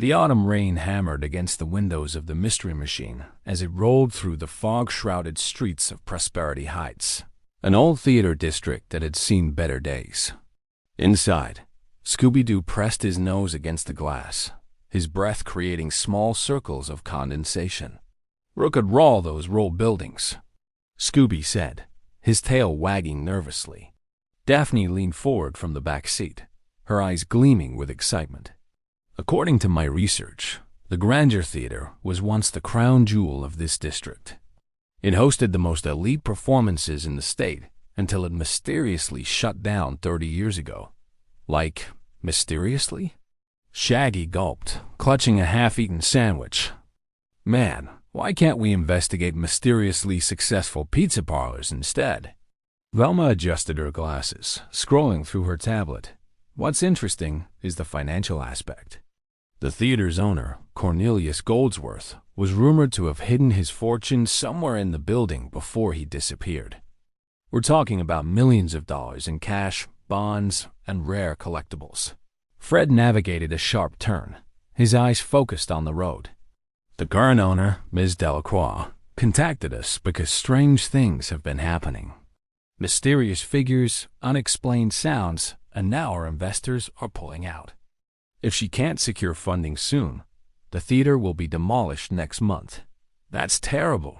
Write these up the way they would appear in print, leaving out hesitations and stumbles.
The autumn rain hammered against the windows of the Mystery Machine as it rolled through the fog-shrouded streets of Prosperity Heights, an old theater district that had seen better days. Inside, Scooby-Doo pressed his nose against the glass, his breath creating small circles of condensation. "Look at all those roll buildings," Scooby said, his tail wagging nervously. Daphne leaned forward from the back seat, her eyes gleaming with excitement. "According to my research, the Grandeur Theater was once the crown jewel of this district. It hosted the most elite performances in the state until it mysteriously shut down 30 years ago. Like, mysteriously?" Shaggy gulped, clutching a half-eaten sandwich. "Man, why can't we investigate mysteriously successful pizza parlors instead?" Velma adjusted her glasses, scrolling through her tablet. "What's interesting is the financial aspect. The theater's owner, Cornelius Goldsworth, was rumored to have hidden his fortune somewhere in the building before he disappeared. We're talking about millions of dollars in cash, bonds, and rare collectibles." Fred navigated a sharp turn, his eyes focused on the road. "The current owner, Ms. Delacroix, contacted us because strange things have been happening. Mysterious figures, unexplained sounds, and now our investors are pulling out. If she can't secure funding soon, the theater will be demolished next month." "That's terrible,"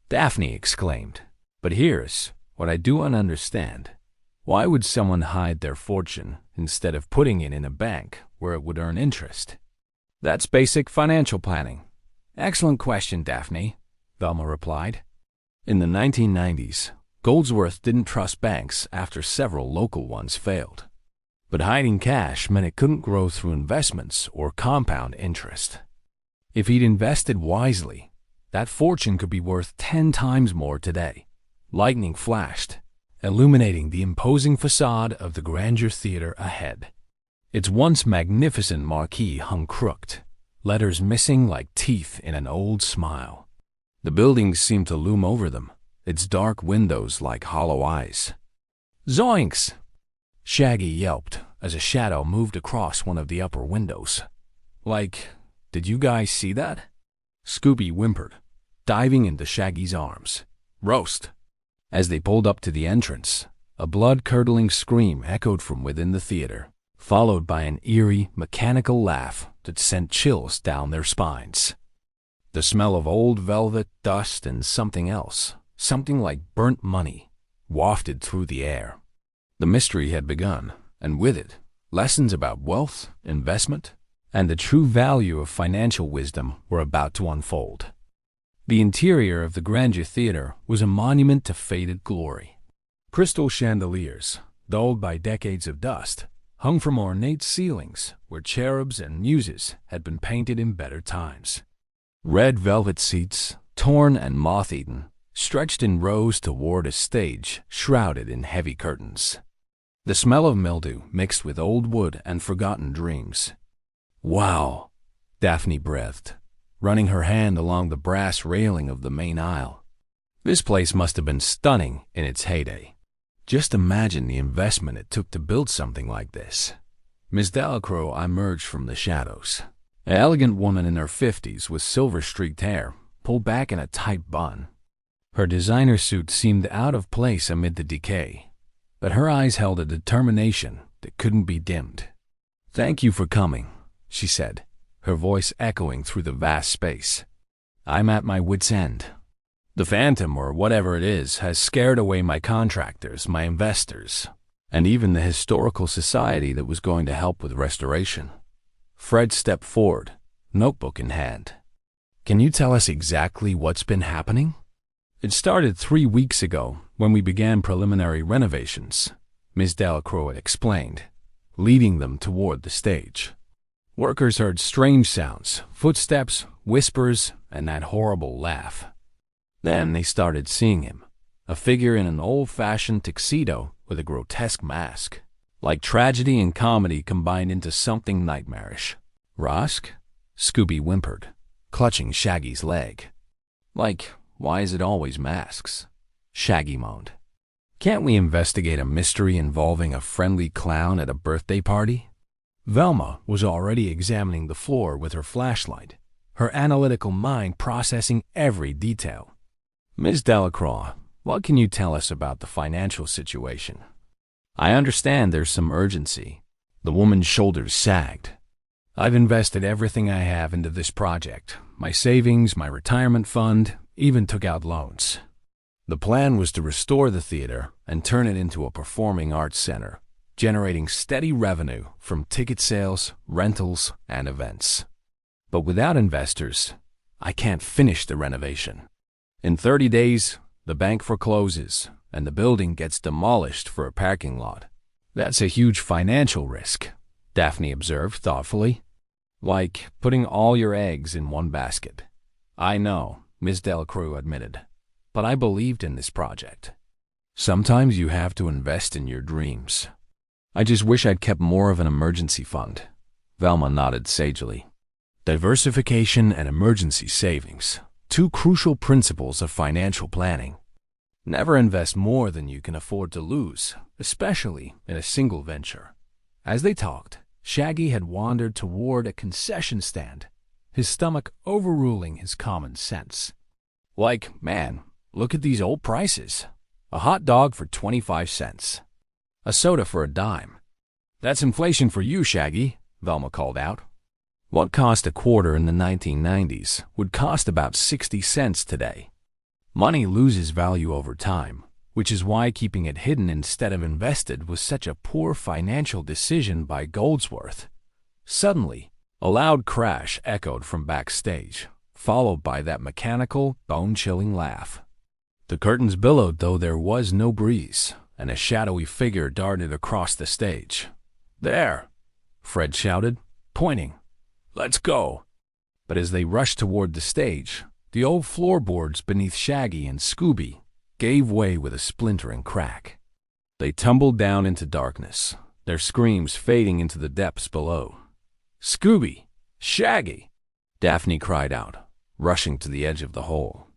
Daphne exclaimed. "But here's what I do not understand. Why would someone hide their fortune instead of putting it in a bank where it would earn interest?" "That's basic financial planning." "Excellent question, Daphne," Velma replied. "In the 1990s, Goldsworth didn't trust banks after several local ones failed. But hiding cash meant it couldn't grow through investments or compound interest. If he'd invested wisely, that fortune could be worth 10 times more today." Lightning flashed, illuminating the imposing facade of the Grandeur Theater ahead. Its once magnificent marquee hung crooked, letters missing like teeth in an old smile. The buildings seemed to loom over them, its dark windows like hollow eyes. "Zoinks!" Shaggy yelped as a shadow moved across one of the upper windows. "Like, did you guys see that?" Scooby whimpered, diving into Shaggy's arms. "Roast!" As they pulled up to the entrance, a blood-curdling scream echoed from within the theater, followed by an eerie, mechanical laugh that sent chills down their spines. The smell of old velvet, dust, and something else, something like burnt money, wafted through the air. The mystery had begun, and with it, lessons about wealth, investment, and the true value of financial wisdom were about to unfold. The interior of the Grandeur Theater was a monument to faded glory. Crystal chandeliers, dulled by decades of dust, hung from ornate ceilings where cherubs and muses had been painted in better times. Red velvet seats, torn and moth-eaten, stretched in rows toward a stage shrouded in heavy curtains. The smell of mildew mixed with old wood and forgotten dreams. "Wow," Daphne breathed, running her hand along the brass railing of the main aisle. "This place must have been stunning in its heyday. Just imagine the investment it took to build something like this." Miss Delacroix emerged from the shadows. An elegant woman in her 50s with silver-streaked hair, pulled back in a tight bun. Her designer suit seemed out of place amid the decay, but her eyes held a determination that couldn't be dimmed. "Thank you for coming," she said, her voice echoing through the vast space. "I'm at my wit's end. The Phantom, or whatever it is, has scared away my contractors, my investors, and even the historical society that was going to help with restoration." Fred stepped forward, notebook in hand. "Can you tell us exactly what's been happening?" "It started 3 weeks ago when we began preliminary renovations," Ms. Delacroix explained, leading them toward the stage. "Workers heard strange sounds, footsteps, whispers, and that horrible laugh. Then they started seeing him, a figure in an old-fashioned tuxedo with a grotesque mask, like tragedy and comedy combined into something nightmarish." "Rosk?" Scooby whimpered, clutching Shaggy's leg. "Like, why is it always masks?" Shaggy moaned. "Can't we investigate a mystery involving a friendly clown at a birthday party?" Velma was already examining the floor with her flashlight, her analytical mind processing every detail. "Miss Delacroix, what can you tell us about the financial situation? I understand there's some urgency." The woman's shoulders sagged. "I've invested everything I have into this project. My savings, my retirement fund, even took out loans. The plan was to restore the theater and turn it into a performing arts center, generating steady revenue from ticket sales, rentals, and events. But without investors, I can't finish the renovation. In 30 days, the bank forecloses and the building gets demolished for a parking lot. That's a huge financial risk," Daphne observed thoughtfully. "Like putting all your eggs in one basket." "I know," Miss Delacroix admitted, "but I believed in this project. Sometimes you have to invest in your dreams. I just wish I'd kept more of an emergency fund." Velma nodded sagely. Diversification and emergency savings, two crucial principles of financial planning. Never invest more than you can afford to lose, especially in a single venture. As they talked, Shaggy had wandered toward a concession stand, his stomach overruling his common sense. "Like, man, look at these old prices. A hot dog for 25 cents. A soda for a dime. That's inflation for you, Shaggy," Velma called out. "What cost a quarter in the 1990s would cost about 60 cents today. Money loses value over time, which is why keeping it hidden instead of invested was such a poor financial decision by Goldsworth." Suddenly, a loud crash echoed from backstage, followed by that mechanical, bone-chilling laugh. The curtains billowed, though there was no breeze, and a shadowy figure darted across the stage. "There!" Fred shouted, pointing. "Let's go!" But as they rushed toward the stage, the old floorboards beneath Shaggy and Scooby gave way with a splintering crack. They tumbled down into darkness, their screams fading into the depths below. "Scooby! Shaggy!" Daphne cried out, rushing to the edge of the hole.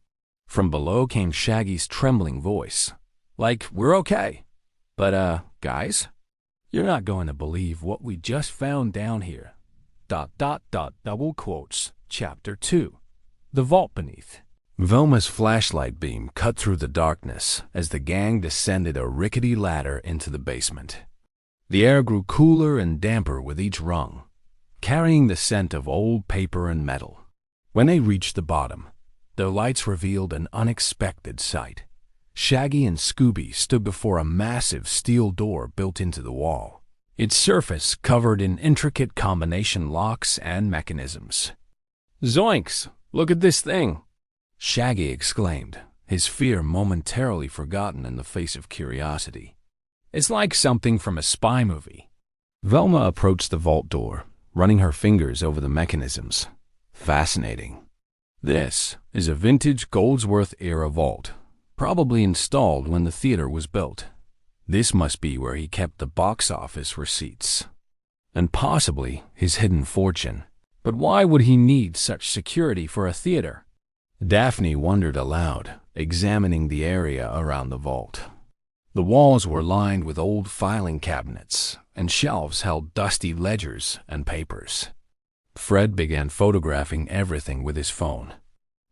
From below came Shaggy's trembling voice. "Like, we're okay. But, guys, you're not going to believe what we just found down here. ... double quotes, Chapter 2. The Vault Beneath." Velma's flashlight beam cut through the darkness as the gang descended a rickety ladder into the basement. The air grew cooler and damper with each rung, carrying the scent of old paper and metal. When they reached the bottom, their lights revealed an unexpected sight. Shaggy and Scooby stood before a massive steel door built into the wall, its surface covered in intricate combination locks and mechanisms. "Zoinks! Look at this thing!" Shaggy exclaimed, his fear momentarily forgotten in the face of curiosity. "It's like something from a spy movie." Velma approached the vault door, running her fingers over the mechanisms. "Fascinating. This is a vintage Goldsworth-era vault, probably installed when the theater was built. This must be where he kept the box office receipts, and possibly his hidden fortune. But why would he need such security for a theater?" Daphne wondered aloud, examining the area around the vault. The walls were lined with old filing cabinets, and shelves held dusty ledgers and papers. Fred began photographing everything with his phone.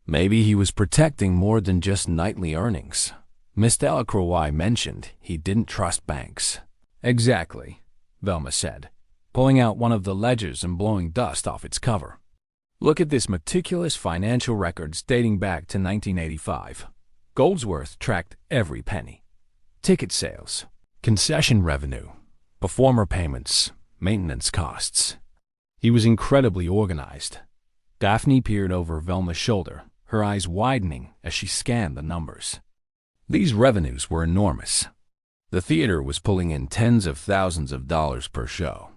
Maybe he was protecting more than just nightly earnings. Miss Delacroix mentioned he didn't trust banks. "Exactly," Velma said, pulling out one of the ledgers and blowing dust off its cover. "Look at this meticulous financial records dating back to 1985. Goldsworth tracked every penny. Ticket sales, concession revenue, performer payments, maintenance costs. He was incredibly organized." Daphne peered over Velma's shoulder, her eyes widening as she scanned the numbers. These revenues were enormous. The theater was pulling in tens of thousands of dollars per show.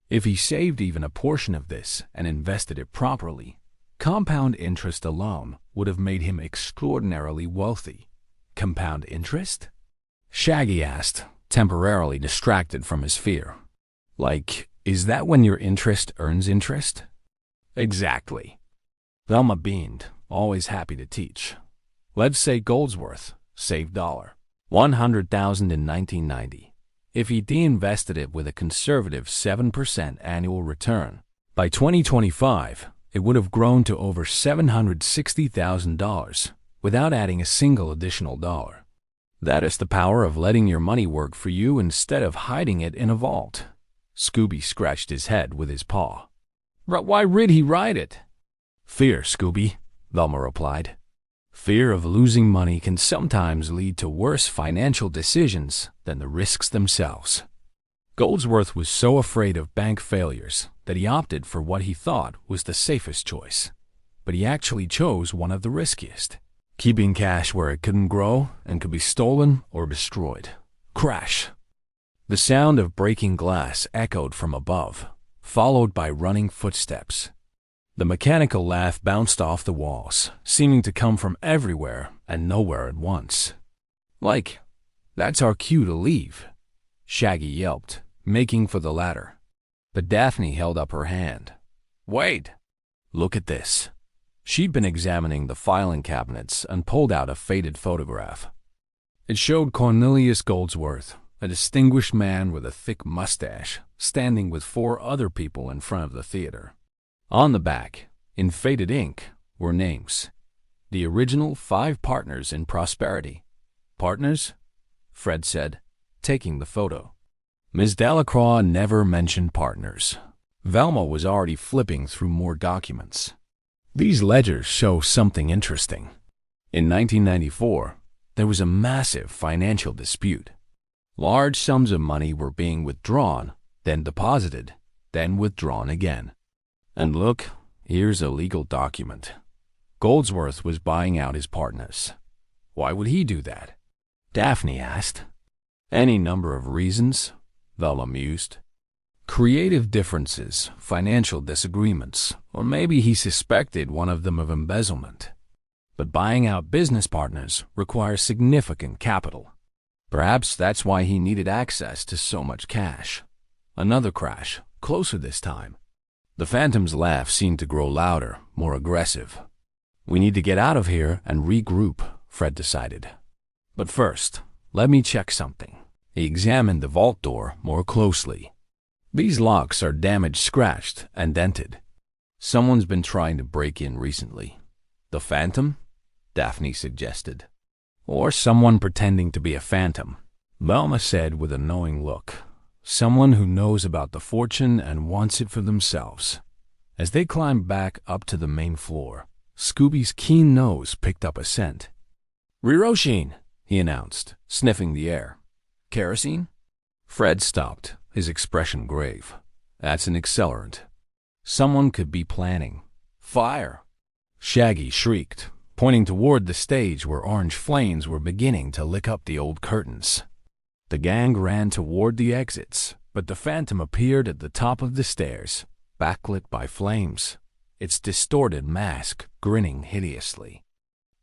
If he saved even a portion of this and invested it properly, compound interest alone would have made him extraordinarily wealthy. "Compound interest?" Shaggy asked, temporarily distracted from his fear. "Like, is that when your interest earns interest?" "Exactly." Velma beamed, always happy to teach. "Let's say Goldsworth saved $100,000 in 1990. if he deinvested it with a conservative 7% annual return. By 2025, it would have grown to over $760,000 without adding a single additional dollar. That is the power of letting your money work for you instead of hiding it in a vault. Scooby scratched his head with his paw. Why would he write it? Fear, Scooby, Velma replied. Fear of losing money can sometimes lead to worse financial decisions than the risks themselves. Goldsworth was so afraid of bank failures that he opted for what he thought was the safest choice. But he actually chose one of the riskiest, keeping cash where it couldn't grow and could be stolen or destroyed. Crash! The sound of breaking glass echoed from above, followed by running footsteps. The mechanical laugh bounced off the walls, seeming to come from everywhere and nowhere at once. Like, that's our cue to leave, Shaggy yelped, making for the ladder. But Daphne held up her hand. Wait! Look at this. She'd been examining the filing cabinets and pulled out a faded photograph. It showed Cornelius Goldsworth, a distinguished man with a thick mustache, standing with 4 other people in front of the theater. On the back, in faded ink, were names. The original 5 partners in prosperity. Partners? Fred said, taking the photo. Ms. Delacroix never mentioned partners. Velma was already flipping through more documents. These ledgers show something interesting. In 1994, there was a massive financial dispute. Large sums of money were being withdrawn, then deposited, then withdrawn again. And look, here's a legal document. Goldsworth was buying out his partners. Why would he do that? Daphne asked. Any number of reasons, Velma mused. Creative differences, financial disagreements, or maybe he suspected one of them of embezzlement. But buying out business partners requires significant capital. Perhaps that's why he needed access to so much cash. Another crash, closer this time. The Phantom's laugh seemed to grow louder, more aggressive. We need to get out of here and regroup, Fred decided. But first, let me check something. He examined the vault door more closely. These locks are damaged, scratched, and dented. Someone's been trying to break in recently. The Phantom? Daphne suggested. Or someone pretending to be a phantom, Velma said with a knowing look. Someone who knows about the fortune and wants it for themselves. As they climbed back up to the main floor, Scooby's keen nose picked up a scent. Riroshin, he announced, sniffing the air. Kerosene? Fred stopped, his expression grave. That's an accelerant. Someone could be planning. Fire! Shaggy shrieked, pointing toward the stage where orange flames were beginning to lick up the old curtains. The gang ran toward the exits, but the Phantom appeared at the top of the stairs, backlit by flames, its distorted mask grinning hideously.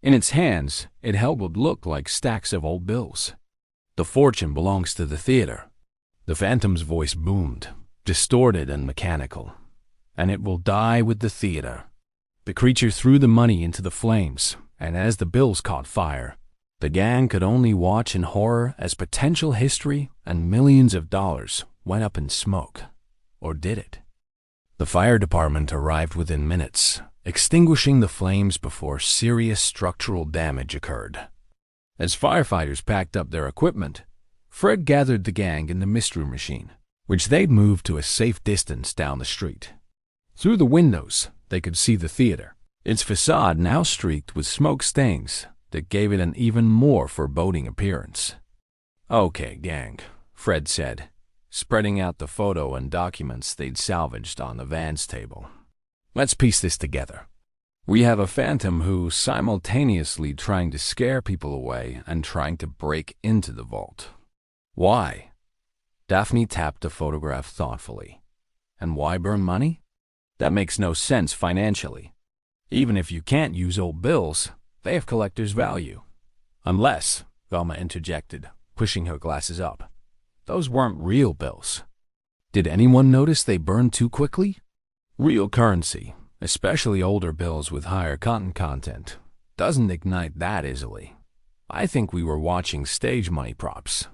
In its hands, it held what looked like stacks of old bills. The fortune belongs to the theater. The Phantom's voice boomed, distorted and mechanical. And it will die with the theater. The creature threw the money into the flames, and as the bills caught fire, the gang could only watch in horror as potential history and millions of dollars went up in smoke. Or did it? The fire department arrived within minutes, extinguishing the flames before serious structural damage occurred. As firefighters packed up their equipment, Fred gathered the gang in the mystery machine, which they'd moved to a safe distance down the street. Through the windows, they could see the theater, its facade now streaked with smoke stains that gave it an even more foreboding appearance. Okay, gang, Fred said, spreading out the photo and documents they'd salvaged on the Vans table. Let's piece this together. We have a Phantom who's simultaneously trying to scare people away and trying to break into the vault. Why? Daphne tapped the photograph thoughtfully. And why burn money? That makes no sense financially. Even if you can't use old bills, they have collector's value. Unless, Velma interjected, pushing her glasses up, those weren't real bills. Did anyone notice they burned too quickly? Real currency, especially older bills with higher cotton content, doesn't ignite that easily. I think we were watching stage money props.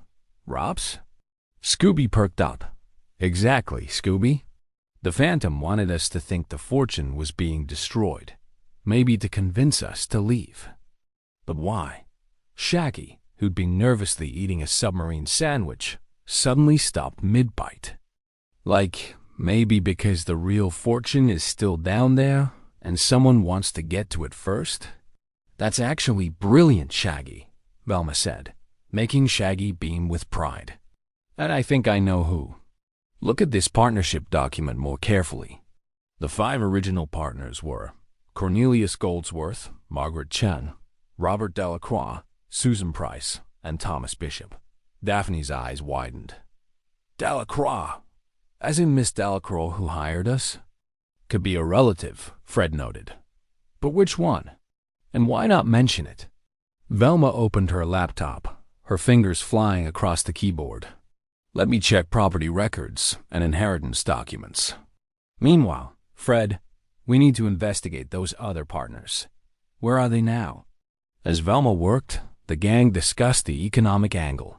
Props? Scooby perked up. Exactly, Scooby. The Phantom wanted us to think the fortune was being destroyed, maybe to convince us to leave. But why? Shaggy, who'd been nervously eating a submarine sandwich, suddenly stopped mid-bite. Like, maybe because the real fortune is still down there and someone wants to get to it first? That's actually brilliant, Shaggy, Velma said, making Shaggy beam with pride. And I think I know who. Look at this partnership document more carefully. The 5 original partners were Cornelius Goldsworth, Margaret Chen, Robert Delacroix, Susan Price, and Thomas Bishop. Daphne's eyes widened. Delacroix? As in Miss Delacroix who hired us? Could be a relative, Fred noted. But which one? And why not mention it? Velma opened her laptop, her fingers flying across the keyboard. Let me check property records and inheritance documents. Meanwhile, Fred, we need to investigate those other partners. Where are they now? As Velma worked, the gang discussed the economic angle.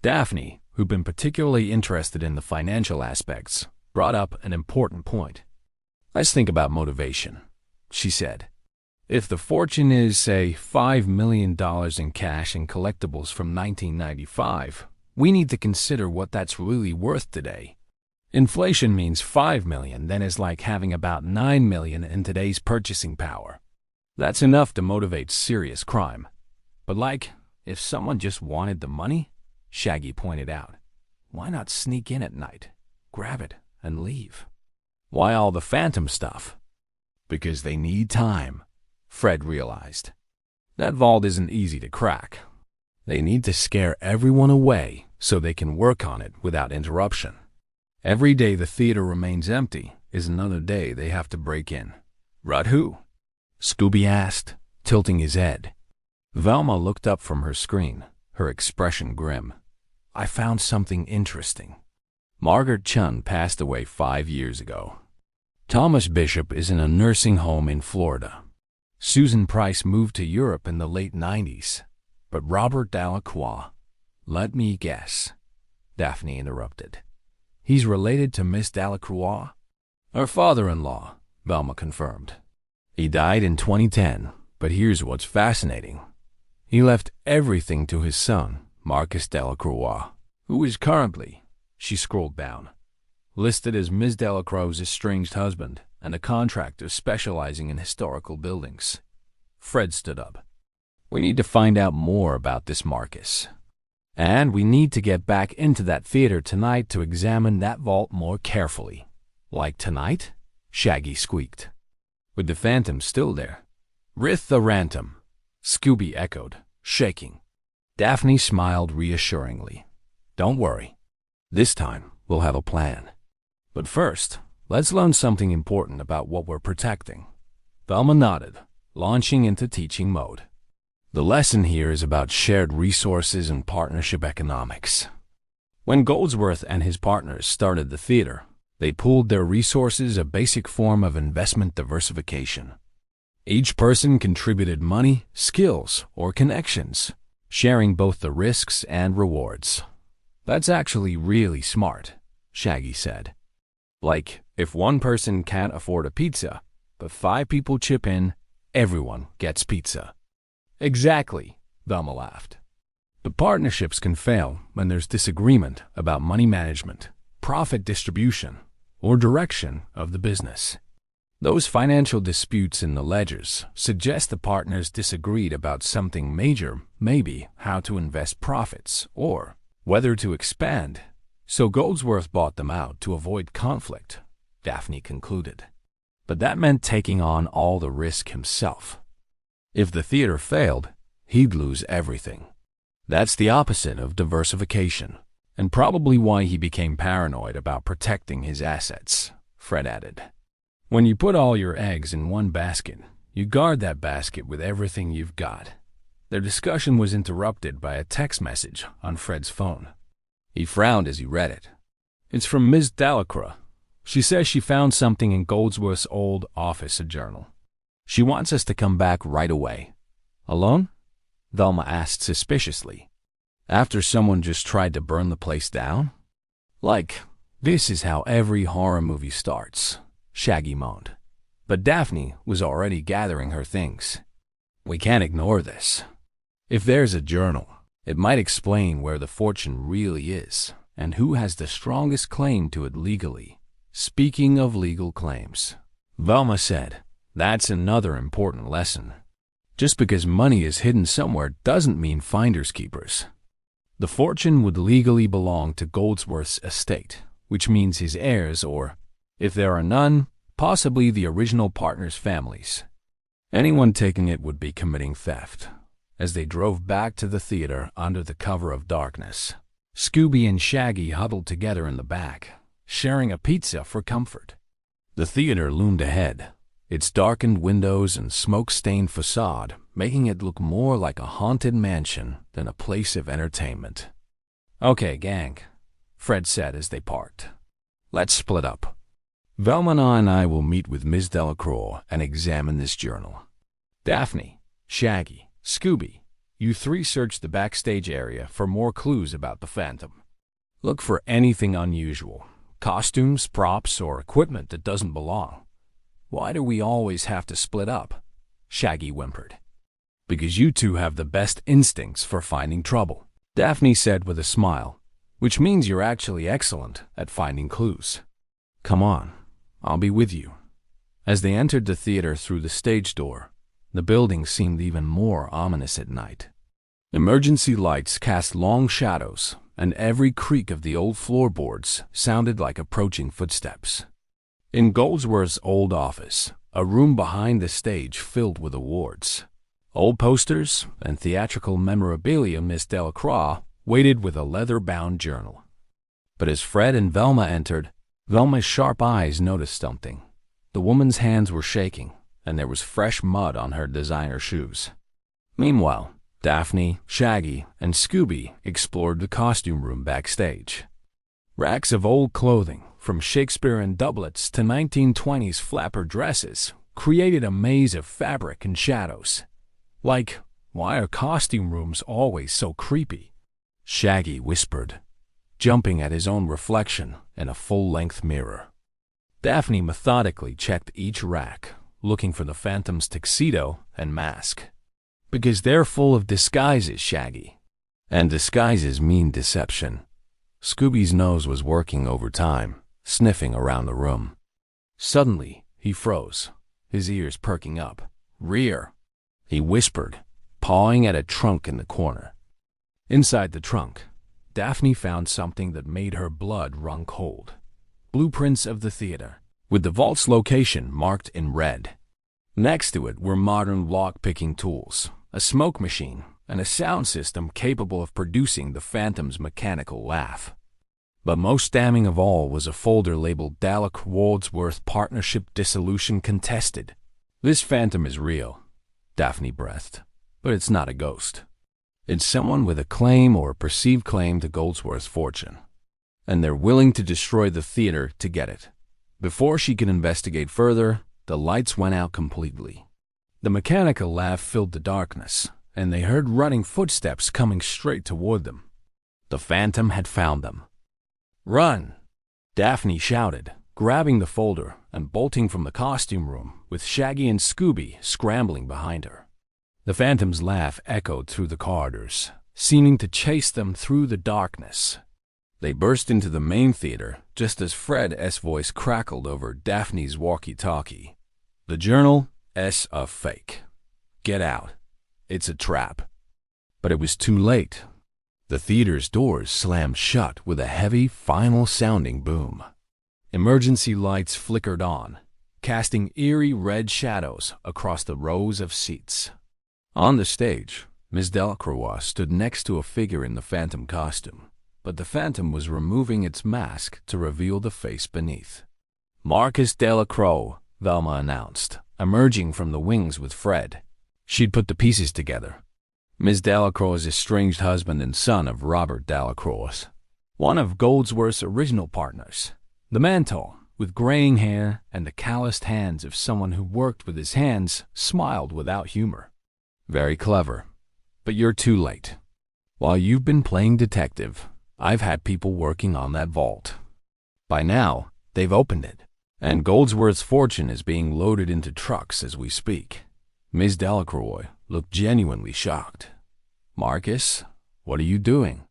Daphne, who'd been particularly interested in the financial aspects, brought up an important point. Let's think about motivation, she said. If the fortune is, say, $5 million in cash and collectibles from 1995, we need to consider what that's really worth today. Inflation means $5 million then is like having about $9 million in today's purchasing power. That's enough to motivate serious crime. But like, if someone just wanted the money, Shaggy pointed out, why not sneak in at night, grab it, and leave? Why all the phantom stuff? Because they need time, Fred realized. That vault isn't easy to crack. They need to scare everyone away so they can work on it without interruption. Every day the theater remains empty is another day they have to break in. Right who? Scooby asked, tilting his head. Velma looked up from her screen, her expression grim. I found something interesting. Margaret Chun passed away 5 years ago. Thomas Bishop is in a nursing home in Florida. Susan Price moved to Europe in the late 90s. But Robert Delacroix, let me guess, Daphne interrupted. He's related to Miss Delacroix? Her father-in-law, Velma confirmed. He died in 2010, but here's what's fascinating. He left everything to his son, Marcus Delacroix, who is currently, she scrolled down, listed as Miss Delacroix's estranged husband and a contractor specializing in historical buildings. Fred stood up. We need to find out more about this Marcus. And we need to get back into that theater tonight to examine that vault more carefully. Like tonight? Shaggy squeaked. With the Phantom still there. Rith the Rantom, Scooby echoed, shaking. Daphne smiled reassuringly. Don't worry. This time we'll have a plan. But first, let's learn something important about what we're protecting. Velma nodded, launching into teaching mode. The lesson here is about shared resources and partnership economics. When Goldsworth and his partners started the theater, they pooled their resources, a basic form of investment diversification. Each person contributed money, skills, or connections, sharing both the risks and rewards. That's actually really smart, Shaggy said. Like, if one person can't afford a pizza, but 5 people chip in, everyone gets pizza. Exactly, Velma laughed. But partnerships can fail when there's disagreement about money management, profit distribution, or direction of the business. Those financial disputes in the ledgers suggest the partners disagreed about something major, maybe how to invest profits or whether to expand. So Goldsworth bought them out to avoid conflict, Daphne concluded. But that meant taking on all the risk himself. If the theater failed, he'd lose everything. That's the opposite of diversification, and probably why he became paranoid about protecting his assets, Fred added. When you put all your eggs in one basket, you guard that basket with everything you've got. Their discussion was interrupted by a text message on Fred's phone. He frowned as he read it. It's from Ms. Delacroix. She says she found something in Goldsworth's old office journal. She wants us to come back right away. Alone? Velma asked suspiciously. After someone just tried to burn the place down? Like, this is how every horror movie starts, Shaggy moaned. But Daphne was already gathering her things. We can't ignore this. If there's a journal, it might explain where the fortune really is and who has the strongest claim to it legally. Speaking of legal claims, Velma said, that's another important lesson. Just because money is hidden somewhere doesn't mean finders keepers. The fortune would legally belong to Goldsworth's estate, which means his heirs or, if there are none, possibly the original partners' families. Anyone taking it would be committing theft. As they drove back to the theater under the cover of darkness, Scooby and Shaggy huddled together in the back, sharing a pizza for comfort. The theater loomed ahead, its darkened windows and smoke-stained facade making it look more like a haunted mansion than a place of entertainment. Okay, gang, Fred said as they parked. Let's split up. Velma and I will meet with Ms. Delacroix and examine this journal. Daphne, Shaggy, Scooby, you three search the backstage area for more clues about the Phantom. Look for anything unusual, costumes, props, or equipment that doesn't belong. Why do we always have to split up? Shaggy whimpered. Because you two have the best instincts for finding trouble, Daphne said with a smile, which means you're actually excellent at finding clues. Come on, I'll be with you. As they entered the theater through the stage door, the building seemed even more ominous at night. Emergency lights cast long shadows, and every creak of the old floorboards sounded like approaching footsteps. In Goldsworth's old office, a room behind the stage filled with awards, old posters, and theatrical memorabilia, Miss Delacroix waited with a leather-bound journal. But as Fred and Velma entered, Velma's sharp eyes noticed something. The woman's hands were shaking, and there was fresh mud on her designer shoes. Meanwhile, Daphne, Shaggy, and Scooby explored the costume room backstage. Racks of old clothing, from Shakespearean doublets to 1920s flapper dresses, created a maze of fabric and shadows. Like, why are costume rooms always so creepy? Shaggy whispered, jumping at his own reflection in a full-length mirror. Daphne methodically checked each rack, looking for the Phantom's tuxedo and mask. Because they're full of disguises, Shaggy. And disguises mean deception. Scooby's nose was working overtime, sniffing around the room. Suddenly, he froze, his ears perking up. Rear, he whispered, pawing at a trunk in the corner. Inside the trunk, Daphne found something that made her blood run cold. Blueprints of the theater, with the vault's location marked in red. Next to it were modern lock-picking tools, a smoke machine, and a sound system capable of producing the Phantom's mechanical laugh. But most damning of all was a folder labeled Dalek-Goldsworth Partnership Dissolution Contested. This Phantom is real, Daphne breathed, but it's not a ghost. It's someone with a claim or a perceived claim to Goldsworth's fortune, and they're willing to destroy the theater to get it. Before she could investigate further, the lights went out completely. The mechanical laugh filled the darkness, and they heard running footsteps coming straight toward them. The Phantom had found them. Run! Daphne shouted, grabbing the folder and bolting from the costume room, with Shaggy and Scooby scrambling behind her. The Phantom's laugh echoed through the corridors, seeming to chase them through the darkness. They burst into the main theater just as Fred's voice crackled over Daphne's walkie-talkie. The journal is a fake. Get out. It's a trap. But it was too late. The theater's doors slammed shut with a heavy, final-sounding boom. Emergency lights flickered on, casting eerie red shadows across the rows of seats. On the stage, Miss Delacroix stood next to a figure in the Phantom costume, but the Phantom was removing its mask to reveal the face beneath. Marcus Delacroix, Velma announced, emerging from the wings with Fred. She'd put the pieces together. Miss Delacroix's estranged husband and son of Robert Delacroix, one of Goldsworth's original partners. The man tall, with graying hair and the calloused hands of someone who worked with his hands, smiled without humor. Very clever, but you're too late. While you've been playing detective, I've had people working on that vault. By now, they've opened it, and Goldsworth's fortune is being loaded into trucks as we speak." Ms. Delacroix looked genuinely shocked. "Marcus, what are you doing?"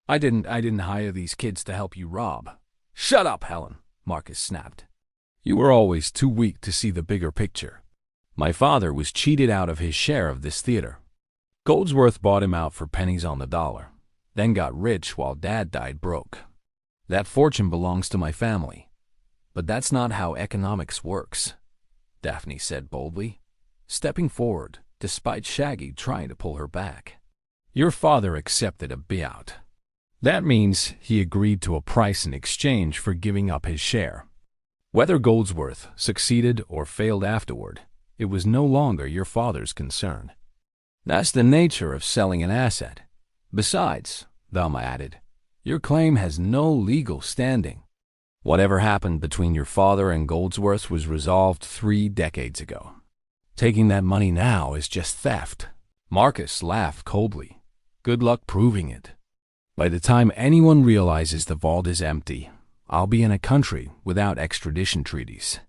I didn't hire these kids to help you rob." "Shut up, Helen," Marcus snapped. "You were always too weak to see the bigger picture. My father was cheated out of his share of this theater. Goldsworth bought him out for pennies on the dollar, then got rich while Dad died broke. That fortune belongs to my family. But that's not how economics works," Daphne said boldly, stepping forward despite Shaggy trying to pull her back. "Your father accepted a buyout. That means he agreed to a price in exchange for giving up his share. Whether Goldsworth succeeded or failed afterward, it was no longer your father's concern. That's the nature of selling an asset. Besides," Velma added, "your claim has no legal standing. Whatever happened between your father and Goldsworth was resolved 3 decades ago. Taking that money now is just theft." Marcus laughed coldly. "Good luck proving it. By the time anyone realizes the vault is empty, I'll be in a country without extradition treaties.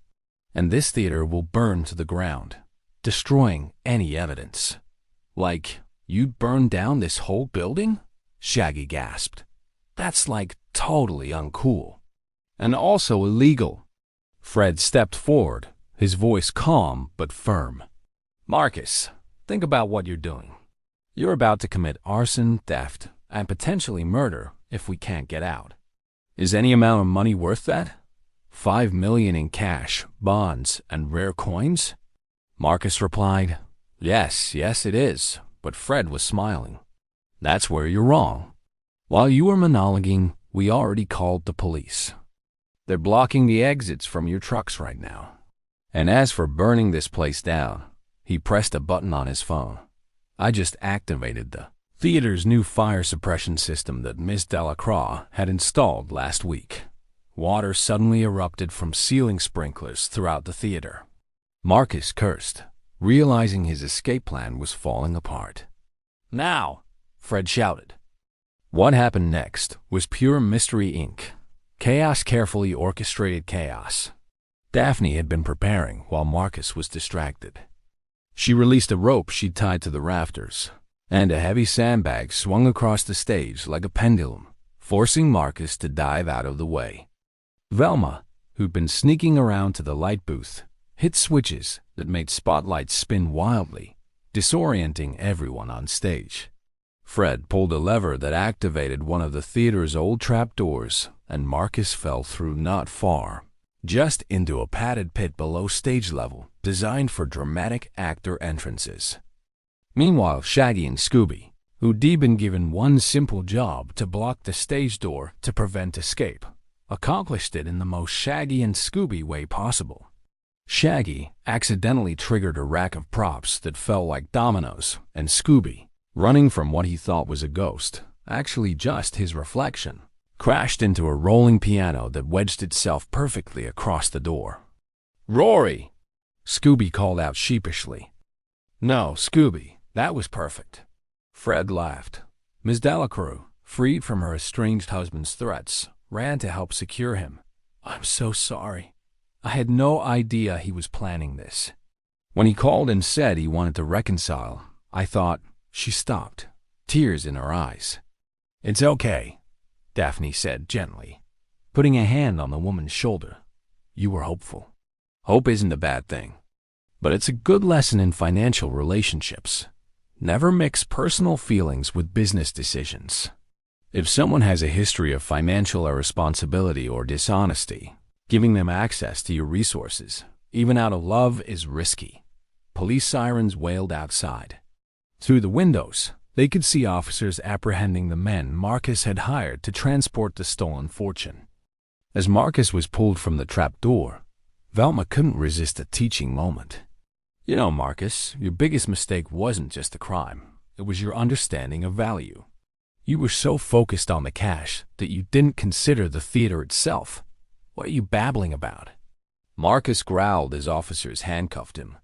And this theater will burn to the ground, destroying any evidence." "Like, you'd burn down this whole building?" Shaggy gasped. "That's like totally uncool. And also illegal." Fred stepped forward, his voice calm but firm. "Marcus, think about what you're doing. You're about to commit arson, theft, and potentially murder if we can't get out. Is any amount of money worth that? $5 million in cash, bonds, and rare coins?" Marcus replied, Yes, it is," but Fred was smiling. "That's where you're wrong. While you were monologuing, we already called the police. They're blocking the exits from your trucks right now. And as for burning this place down," he pressed a button on his phone, "I just activated the theater's new fire suppression system that Miss Delacroix had installed last week. Water suddenly erupted from ceiling sprinklers throughout the theater." Marcus cursed, realizing his escape plan was falling apart. "Now!" Fred shouted. What happened next was pure Mystery Inc. Chaos, carefully orchestrated chaos. Daphne had been preparing while Marcus was distracted. She released a rope she'd tied to the rafters, and a heavy sandbag swung across the stage like a pendulum, forcing Marcus to dive out of the way. Velma, who'd been sneaking around to the light booth, hit switches that made spotlights spin wildly, disorienting everyone on stage. Fred pulled a lever that activated one of the theater's old trapdoors, and Marcus fell through not far, just into a padded pit below stage level, designed for dramatic actor entrances. Meanwhile, Shaggy and Scooby, who'd been given one simple job to block the stage door to prevent escape, accomplished it in the most Shaggy and Scooby way possible. Shaggy accidentally triggered a rack of props that fell like dominoes, and Scooby, running from what he thought was a ghost, actually just his reflection, crashed into a rolling piano that wedged itself perfectly across the door. "Rory!" Scooby called out sheepishly. "No, Scooby, that was perfect." Fred laughed. Ms. Delacroix, freed from her estranged husband's threats, ran to help secure him. "I'm so sorry. I had no idea he was planning this. When he called and said he wanted to reconcile, I thought..." She stopped, tears in her eyes. "It's okay," Daphne said gently, putting a hand on the woman's shoulder. "You were hopeful. Hope isn't a bad thing, but it's a good lesson in financial relationships. Never mix personal feelings with business decisions. If someone has a history of financial irresponsibility or dishonesty, giving them access to your resources, even out of love, is risky." Police sirens wailed outside. Through the windows, they could see officers apprehending the men Marcus had hired to transport the stolen fortune. As Marcus was pulled from the trapdoor, Velma couldn't resist a teaching moment. "You know, Marcus, your biggest mistake wasn't just the crime. It was your understanding of value. You were so focused on the cash that you didn't consider the theater itself. What are you babbling about?" Marcus growled as officers handcuffed him.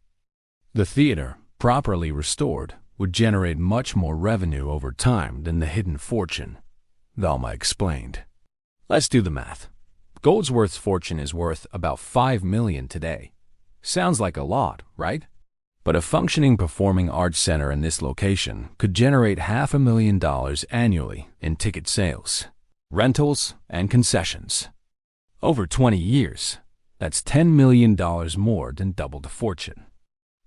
The theater, properly restored, would generate much more revenue over time than the hidden fortune. Velma explained. Let's do the math. Goldsworth's fortune is worth about $5 million today. Sounds like a lot, right? But a functioning performing arts center in this location could generate $500,000 annually in ticket sales, rentals, and concessions. Over 20 years, that's $10 million more than double the fortune.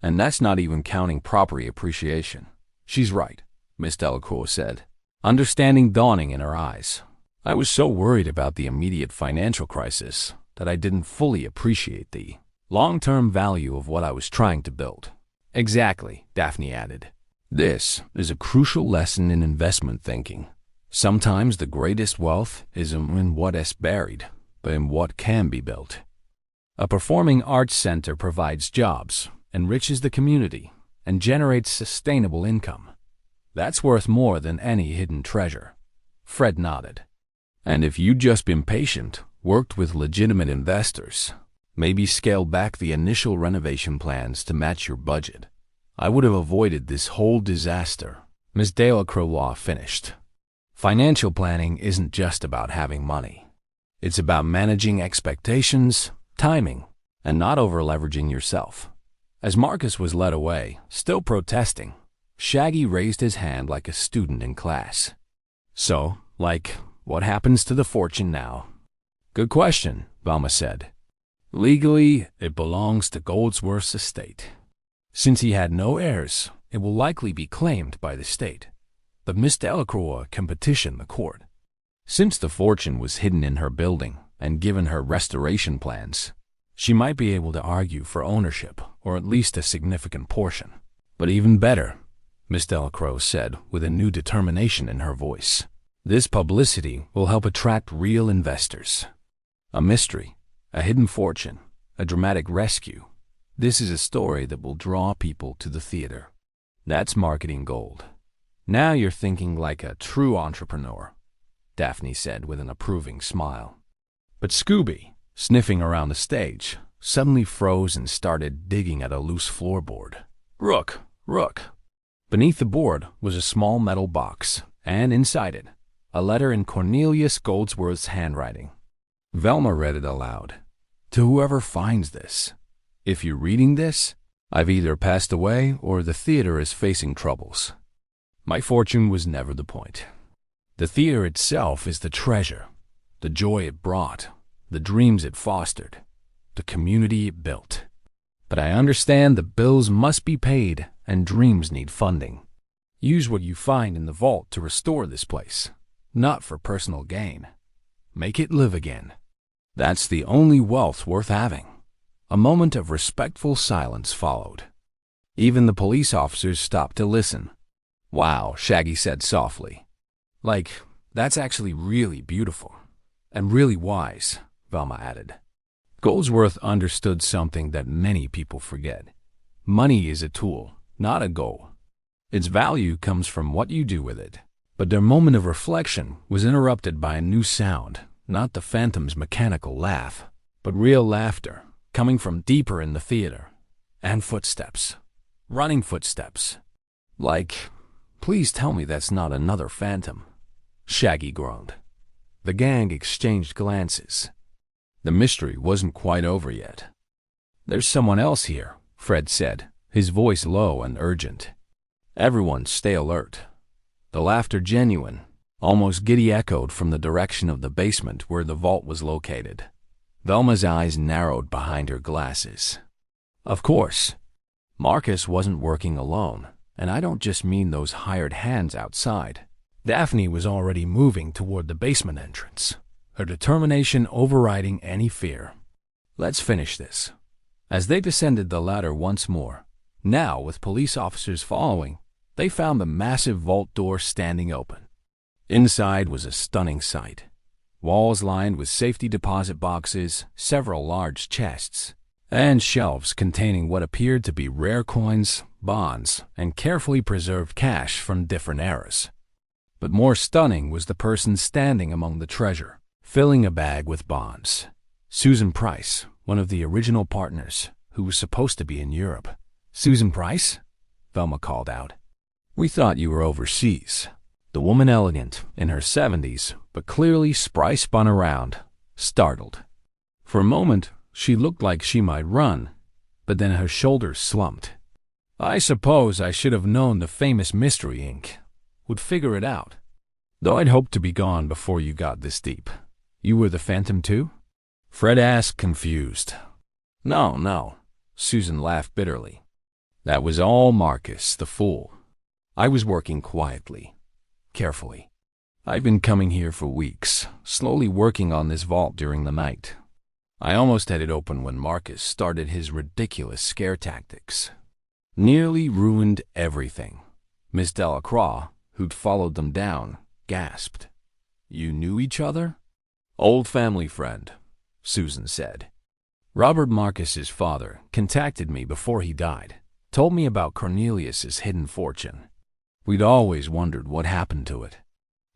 And that's not even counting property appreciation. She's right, Miss Delacroix said, understanding dawning in her eyes. I was so worried about the immediate financial crisis that I didn't fully appreciate the long-term value of what I was trying to build. Exactly, Daphne added. This is a crucial lesson in investment thinking. Sometimes the greatest wealth isn't in what is buried, but in what can be built. A performing arts center provides jobs, enriches the community, and generates sustainable income. That's worth more than any hidden treasure. Fred nodded. And if you'd just been patient, worked with legitimate investors, maybe scaled back the initial renovation plans to match your budget, I would have avoided this whole disaster, Ms. Delacroix finished. Financial planning isn't just about having money. It's about managing expectations, timing, and not over-leveraging yourself. As Marcus was led away, still protesting, Shaggy raised his hand like a student in class. So, what happens to the fortune now? Good question, Velma said. Legally, it belongs to Goldsworth's estate. Since he had no heirs, it will likely be claimed by the state. But Miss Delacroix can petition the court. Since the fortune was hidden in her building and given her restoration plans, she might be able to argue for ownership, or at least a significant portion. But even better, Miss Delacroix said with a new determination in her voice, this publicity will help attract real investors. A mystery, a hidden fortune, a dramatic rescue. This is a story that will draw people to the theater. That's marketing gold. Now you're thinking like a true entrepreneur, Daphne said with an approving smile. But Scooby, sniffing around the stage, suddenly froze and started digging at a loose floorboard. Rook! Beneath the board was a small metal box, and inside it, a letter in Cornelius Goldsworth's handwriting. Velma read it aloud. To whoever finds this, if you're reading this, I've either passed away or the theater is facing troubles. My fortune was never the point. The theater itself is the treasure, the joy it brought, the dreams it fostered, the community it built. But I understand the bills must be paid and dreams need funding. Use what you find in the vault to restore this place, not for personal gain. Make it live again. That's the only wealth worth having. A moment of respectful silence followed. Even the police officers stopped to listen. Wow, Shaggy said softly. That's actually really beautiful. And really wise, Velma added. Goldsworth understood something that many people forget. Money is a tool, not a goal. Its value comes from what you do with it. But their moment of reflection was interrupted by a new sound, not the phantom's mechanical laugh, but real laughter, coming from deeper in the theater. And footsteps. Running footsteps. Please tell me that's not another phantom. Shaggy groaned. The gang exchanged glances. The mystery wasn't quite over yet. There's someone else here, Fred said, his voice low and urgent. Everyone stay alert. The laughter genuine, almost giddy echoed from the direction of the basement where the vault was located. Velma's eyes narrowed behind her glasses. Of course, Marcus wasn't working alone, and I don't just mean those hired hands outside. Daphne was already moving toward the basement entrance, her determination overriding any fear. Let's finish this. As they descended the ladder once more, now with police officers following, they found the massive vault door standing open. Inside was a stunning sight. Walls lined with safety deposit boxes, several large chests, and shelves containing what appeared to be rare coins, bonds, and carefully preserved cash from different eras. But more stunning was the person standing among the treasure, filling a bag with bonds. Susan Price, one of the original partners, who was supposed to be in Europe. Susan Price? Velma called out. We thought you were overseas. The woman, elegant, in her 70s, but clearly spry, spun around, startled. For a moment, she looked like she might run, but then her shoulders slumped. I suppose I should have known the famous Mystery Inc. would figure it out. Though I'd hoped to be gone before you got this deep. You were the Phantom too? Fred asked, confused. No. Susan laughed bitterly. That was all Marcus, the fool. I was working quietly, carefully. I've been coming here for weeks, slowly working on this vault during the night. I almost had it open when Marcus started his ridiculous scare tactics. Nearly ruined everything. Miss Delacroix, who'd followed them down, gasped. You knew each other? Old family friend, Susan said. Robert Marcus's father contacted me before he died, told me about Cornelius's hidden fortune. We'd always wondered what happened to it.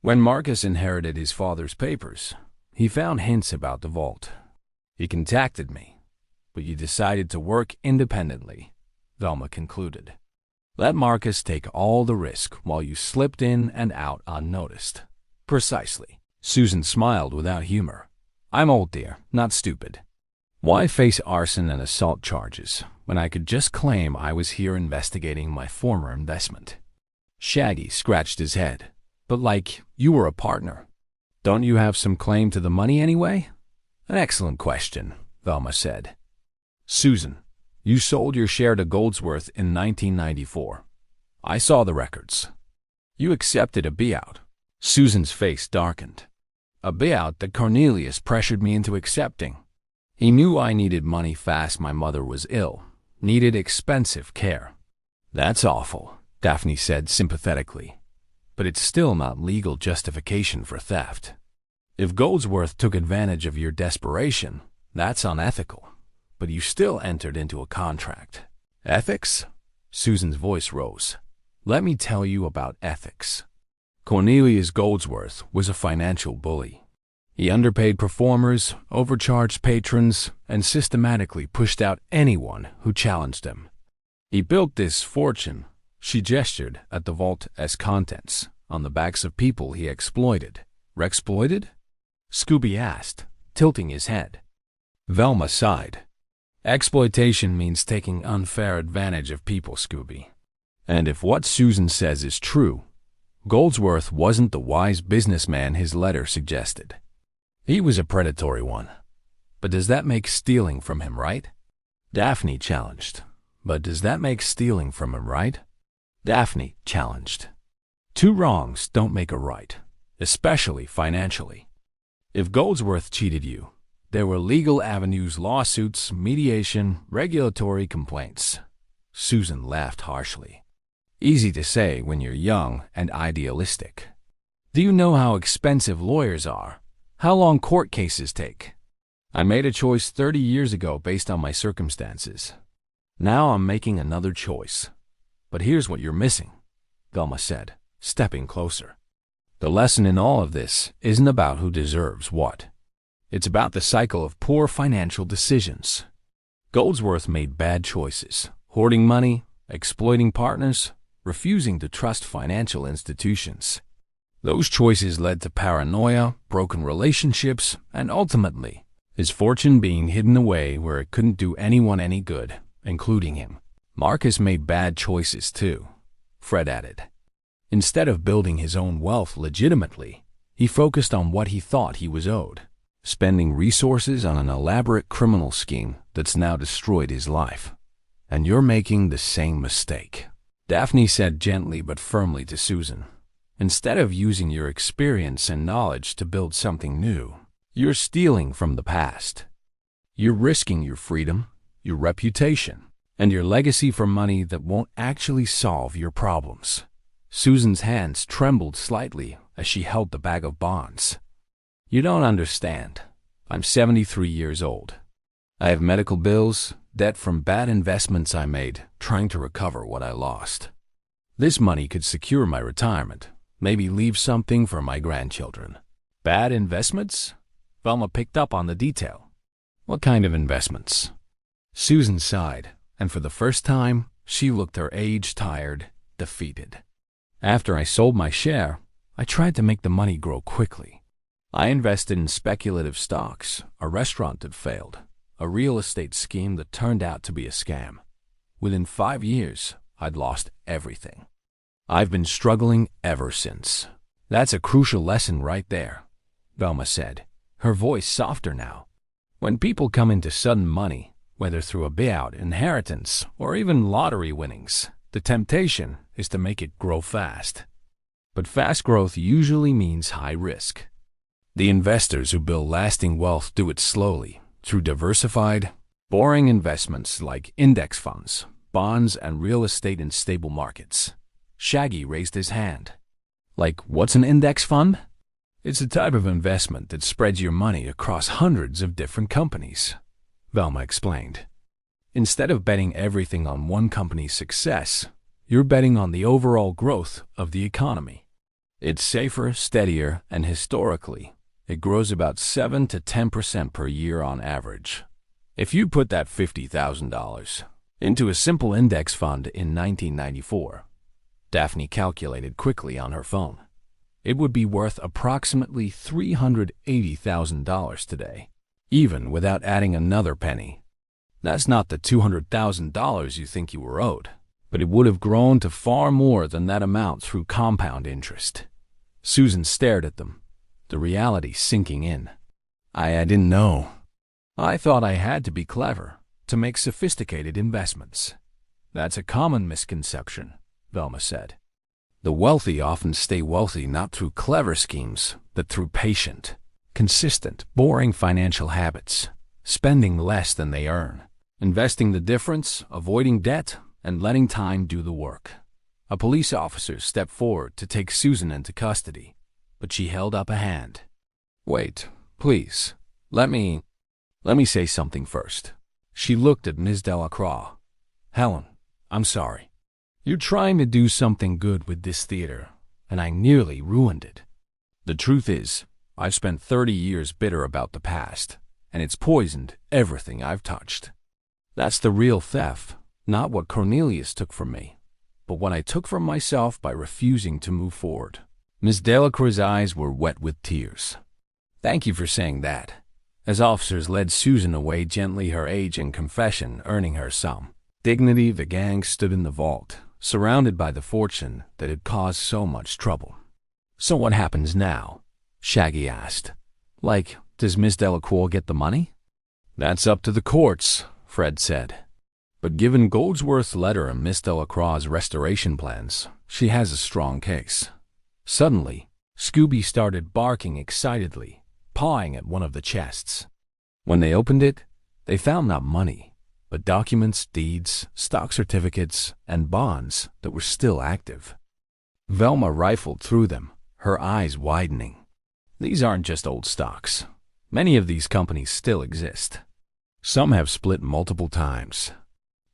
When Marcus inherited his father's papers, he found hints about the vault. He contacted me, but you decided to work independently, Velma concluded. Let Marcus take all the risk while you slipped in and out unnoticed. Precisely. Susan smiled without humor. I'm old, dear, not stupid. Why face arson and assault charges when I could just claim I was here investigating my former investment? Shaggy scratched his head. But like, you were a partner. Don't you have some claim to the money anyway? An excellent question, Velma said. Susan, you sold your share to Goldsworth in 1994. I saw the records. You accepted a buyout. Susan's face darkened. A buyout that Cornelius pressured me into accepting. He knew I needed money fast. My mother was ill, needed expensive care. That's awful, Daphne said sympathetically. But it's still not legal justification for theft. If Goldsworth took advantage of your desperation, that's unethical. But you still entered into a contract. Ethics? Susan's voice rose. Let me tell you about ethics. Cornelius Goldsworth was a financial bully. He underpaid performers, overcharged patrons, and systematically pushed out anyone who challenged him. He built this fortune, she gestured at the vault as contents, on the backs of people he exploited. Rexploited? Scooby asked, tilting his head. Velma sighed. Exploitation means taking unfair advantage of people, Scooby. And if what Susan says is true, Goldsworth wasn't the wise businessman his letter suggested. He was a predatory one. But does that make stealing from him right? Daphne challenged. But does that make stealing from him right? Daphne challenged. Two wrongs don't make a right, especially financially. If Goldsworth cheated you, there were legal avenues, lawsuits, mediation, regulatory complaints. Susan laughed harshly. Easy to say when you're young and idealistic. Do you know how expensive lawyers are? How long court cases take? I made a choice 30 years ago based on my circumstances. Now I'm making another choice. But here's what you're missing, Velma said, stepping closer. The lesson in all of this isn't about who deserves what. It's about the cycle of poor financial decisions. Goldsworth made bad choices, hoarding money, exploiting partners, refusing to trust financial institutions. Those choices led to paranoia, broken relationships, and ultimately, his fortune being hidden away where it couldn't do anyone any good, including him. Marcus made bad choices too, Fred added. Instead of building his own wealth legitimately, he focused on what he thought he was owed, spending resources on an elaborate criminal scheme that's now destroyed his life. And you're making the same mistake, Daphne said gently but firmly to Susan. Instead of using your experience and knowledge to build something new, you're stealing from the past. You're risking your freedom, your reputation, and your legacy for money that won't actually solve your problems. Susan's hands trembled slightly as she held the bag of bonds. You don't understand. I'm 73 years old. I have medical bills, debt from bad investments I made, trying to recover what I lost. This money could secure my retirement, maybe leave something for my grandchildren. Bad investments? Velma picked up on the detail. What kind of investments? Susan sighed, and for the first time, she looked her age-tired, defeated. After I sold my share, I tried to make the money grow quickly. I invested in speculative stocks, a restaurant that failed, a real estate scheme that turned out to be a scam. Within 5 years, I'd lost everything. I've been struggling ever since. That's a crucial lesson right there, Velma said, her voice softer now. When people come into sudden money, whether through a buyout, inheritance, or even lottery winnings, the temptation is to make it grow fast. But fast growth usually means high risk. The investors who build lasting wealth do it slowly, through diversified, boring investments like index funds, bonds, and real estate in stable markets. Shaggy raised his hand. Like, what's an index fund? It's a type of investment that spreads your money across hundreds of different companies, Velma explained. Instead of betting everything on one company's success, you're betting on the overall growth of the economy. It's safer, steadier, and historically, it grows about 7 to 10% per year on average. If you put that $50,000 into a simple index fund in 1994, Daphne calculated quickly on her phone, it would be worth approximately $380,000 today, even without adding another penny. That's not the $200,000 you think you were owed, but it would have grown to far more than that amount through compound interest. Susan stared at them, the reality sinking in. I didn't know. I thought I had to be clever to make sophisticated investments. That's a common misconception, Velma said. The wealthy often stay wealthy not through clever schemes, but through patient, consistent, boring financial habits, spending less than they earn, investing the difference, avoiding debt, and letting time do the work. A police officer stepped forward to take Susan into custody, but she held up a hand. Wait, please, let me say something first. She looked at Ms. Delacroix. Helen, I'm sorry. You're trying to do something good with this theater, and I nearly ruined it. The truth is, I've spent 30 years bitter about the past, and it's poisoned everything I've touched. That's the real theft, not what Cornelius took from me, but what I took from myself by refusing to move forward. Ms. Delacroix's eyes were wet with tears. Thank you for saying that. As officers led Susan away gently, her age and confession earning her some dignity, the gang stood in the vault, surrounded by the fortune that had caused so much trouble. So what happens now? Shaggy asked. Like, does Miss Delacroix get the money? That's up to the courts, Fred said. But given Goldsworth's letter and Miss Delacroix's restoration plans, she has a strong case. Suddenly, Scooby started barking excitedly, pawing at one of the chests. When they opened it, they found not money, but documents, deeds, stock certificates, and bonds that were still active. Velma rifled through them, her eyes widening. These aren't just old stocks. Many of these companies still exist. Some have split multiple times.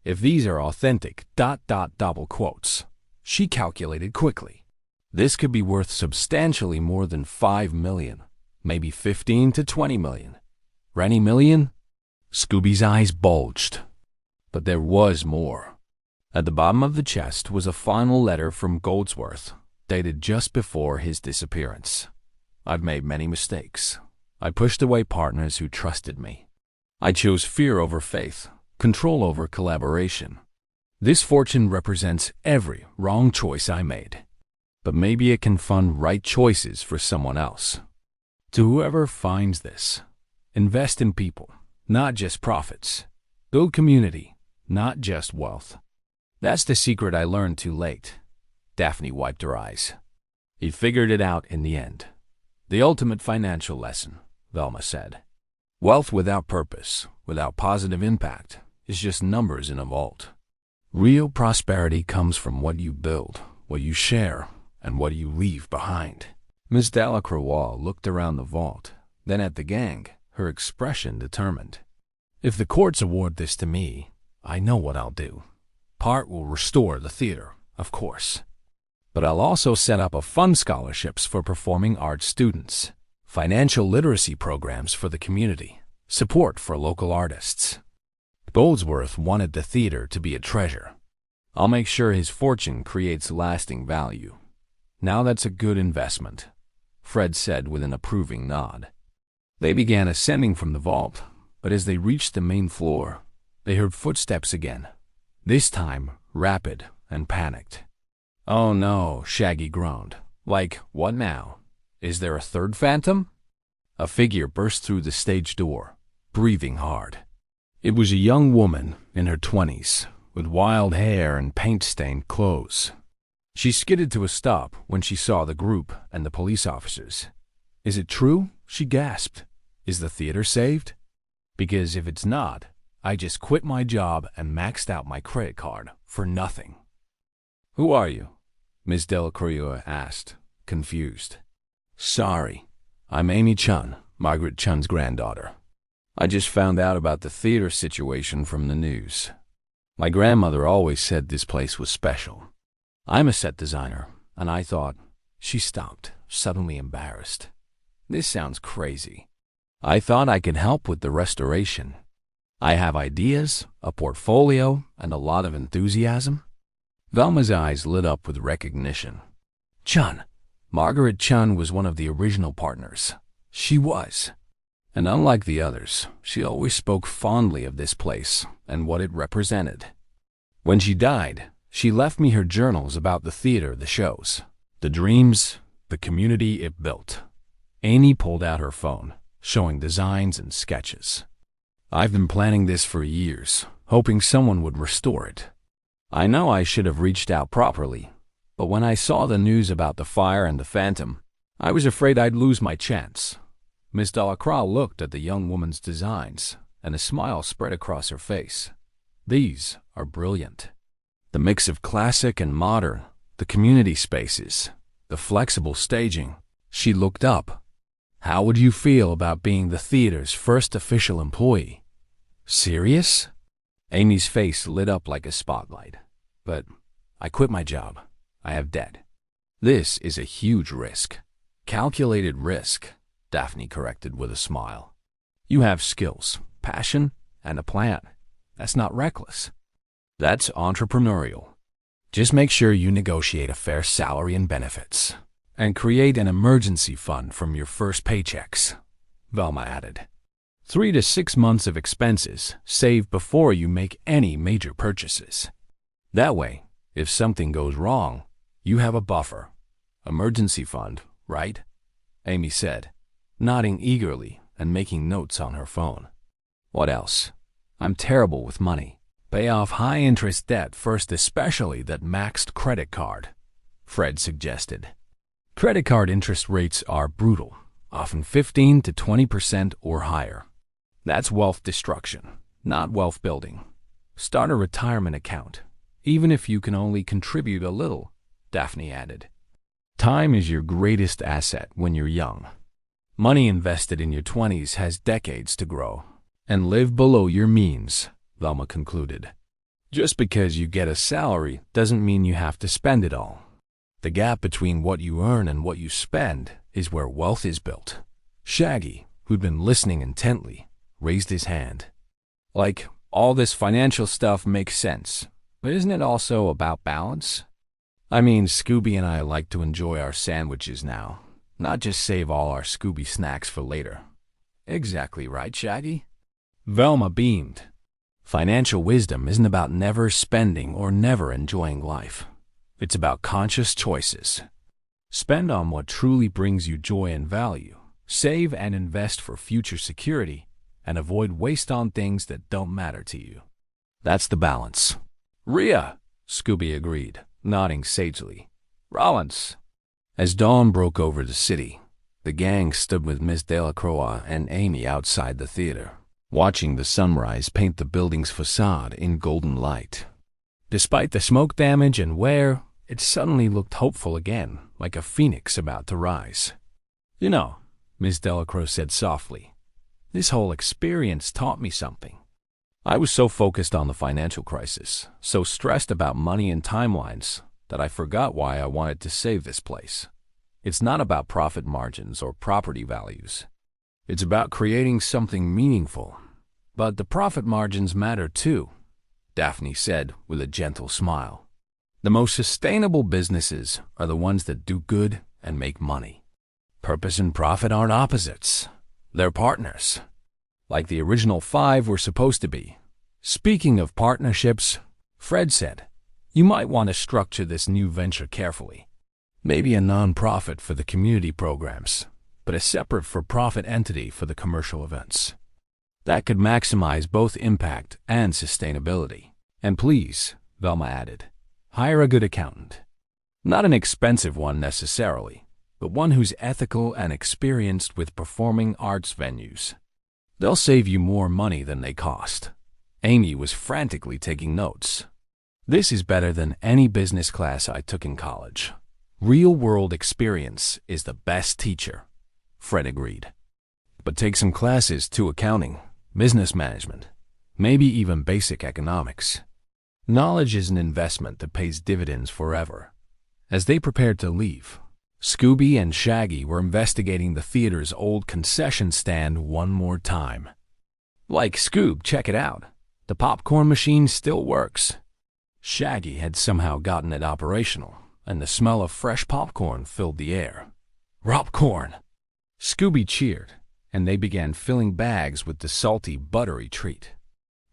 If these are authentic, double quotes, she calculated quickly. This could be worth substantially more than $5 million, maybe 15 to 20 million. $20 million? Scooby's eyes bulged. But there was more. At the bottom of the chest was a final letter from Goldsworth, dated just before his disappearance. I've made many mistakes. I pushed away partners who trusted me. I chose fear over faith, control over collaboration. This fortune represents every wrong choice I made. But maybe it can fund right choices for someone else. To whoever finds this, invest in people, not just profits. Build community, not just wealth. That's the secret I learned too late. Daphne wiped her eyes. He figured it out in the end. The ultimate financial lesson, Velma said. Wealth without purpose, without positive impact, is just numbers in a vault. Real prosperity comes from what you build, what you share, and what you leave behind. Miss Delacroix looked around the vault, then at the gang, her expression determined. If the courts award this to me, I know what I'll do. Part will restore the theater, of course. But I'll also set up a fund scholarships for performing arts students, financial literacy programs for the community, support for local artists. Goldsworth wanted the theater to be a treasure. I'll make sure his fortune creates lasting value. Now that's a good investment, Fred said with an approving nod. They began ascending from the vault, but as they reached the main floor, they heard footsteps again, this time rapid and panicked. "Oh no," Shaggy groaned. "Like, what now? Is there a third phantom?" A figure burst through the stage door, breathing hard. It was a young woman in her 20s, with wild hair and paint-stained clothes. She skidded to a stop when she saw the group and the police officers. "Is it true?" she gasped. "Is the theater saved? Because if it's not, I just quit my job and maxed out my credit card for nothing." "Who are you?" Miss Delacroix asked, confused. "Sorry, I'm Amy Chun, Margaret Chun's granddaughter. I just found out about the theater situation from the news. My grandmother always said this place was special. I'm a set designer, and I thought—" She stopped, suddenly embarrassed. "This sounds crazy. I thought I could help with the restoration. I have ideas, a portfolio, and a lot of enthusiasm." Velma's eyes lit up with recognition. "Chun, Margaret Chun was one of the original partners. She was. And unlike the others, she always spoke fondly of this place and what it represented. When she died, she left me her journals about the theater, the shows, the dreams, the community it built." Amy pulled out her phone, showing designs and sketches. "I've been planning this for years, hoping someone would restore it. I know I should have reached out properly, but when I saw the news about the fire and the phantom, I was afraid I'd lose my chance." Miss Delacroix looked at the young woman's designs, and a smile spread across her face. "These are brilliant. The mix of classic and modern, the community spaces, the flexible staging." She looked up. "How would you feel about being the theater's first official employee?" "Serious?" Amy's face lit up like a spotlight. "But I quit my job. I have debt." "This is a huge risk." "Calculated risk," Daphne corrected with a smile. "You have skills, passion, and a plan. That's not reckless. That's entrepreneurial. Just make sure you negotiate a fair salary and benefits, and create an emergency fund from your first paychecks," Velma added. 3 to 6 months of expenses saved before you make any major purchases. That way, if something goes wrong, you have a buffer. Emergency fund, right?" Amy said, nodding eagerly and making notes on her phone. "What else? I'm terrible with money. Pay off high-interest debt first, especially that maxed credit card," Fred suggested. "Credit card interest rates are brutal, often 15 to 20% or higher. That's wealth destruction, not wealth building. Start a retirement account, even if you can only contribute a little," Daphne added. "Time is your greatest asset when you're young. Money invested in your 20s has decades to grow. And live below your means," Velma concluded. "Just because you get a salary doesn't mean you have to spend it all. The gap between what you earn and what you spend is where wealth is built." Shaggy, who'd been listening intently, raised his hand. "Like, all this financial stuff makes sense, but isn't it also about balance? I mean, Scooby and I like to enjoy our sandwiches now, not just save all our Scooby snacks for later." "Exactly right, Shaggy." Velma beamed. "Financial wisdom isn't about never spending or never enjoying life. It's about conscious choices. Spend on what truly brings you joy and value. Save and invest for future security, and avoid waste on things that don't matter to you. That's the balance." "Rhea," Scooby agreed, nodding sagely. "Rollins." As dawn broke over the city, the gang stood with Miss Delacroix and Amy outside the theater, watching the sunrise paint the building's facade in golden light. Despite the smoke damage and wear, it suddenly looked hopeful again, like a phoenix about to rise. "You know," Miss Delacroix said softly, "this whole experience taught me something. I was so focused on the financial crisis, so stressed about money and timelines, that I forgot why I wanted to save this place. It's not about profit margins or property values. It's about creating something meaningful. But the profit margins matter too," Daphne said with a gentle smile. The most sustainable businesses are the ones that do good and make money. Purpose and profit aren't opposites. They're partners, like the original five were supposed to be. Speaking of partnerships, Fred said, you might want to structure this new venture carefully. Maybe a non-profit for the community programs, but a separate for-profit entity for the commercial events. That could maximize both impact and sustainability. And please, Velma added, hire a good accountant. Not an expensive one necessarily, but one who's ethical and experienced with performing arts venues. They'll save you more money than they cost. Amy was frantically taking notes. This is better than any business class I took in college. Real-world experience is the best teacher, Fred agreed. But take some classes too: accounting, business management, maybe even basic economics. Knowledge is an investment that pays dividends forever. As they prepared to leave, Scooby and Shaggy were investigating the theater's old concession stand one more time. Like, Scoob, check it out. The popcorn machine still works. Shaggy had somehow gotten it operational, and the smell of fresh popcorn filled the air. Popcorn! Scooby cheered, and they began filling bags with the salty, buttery treat.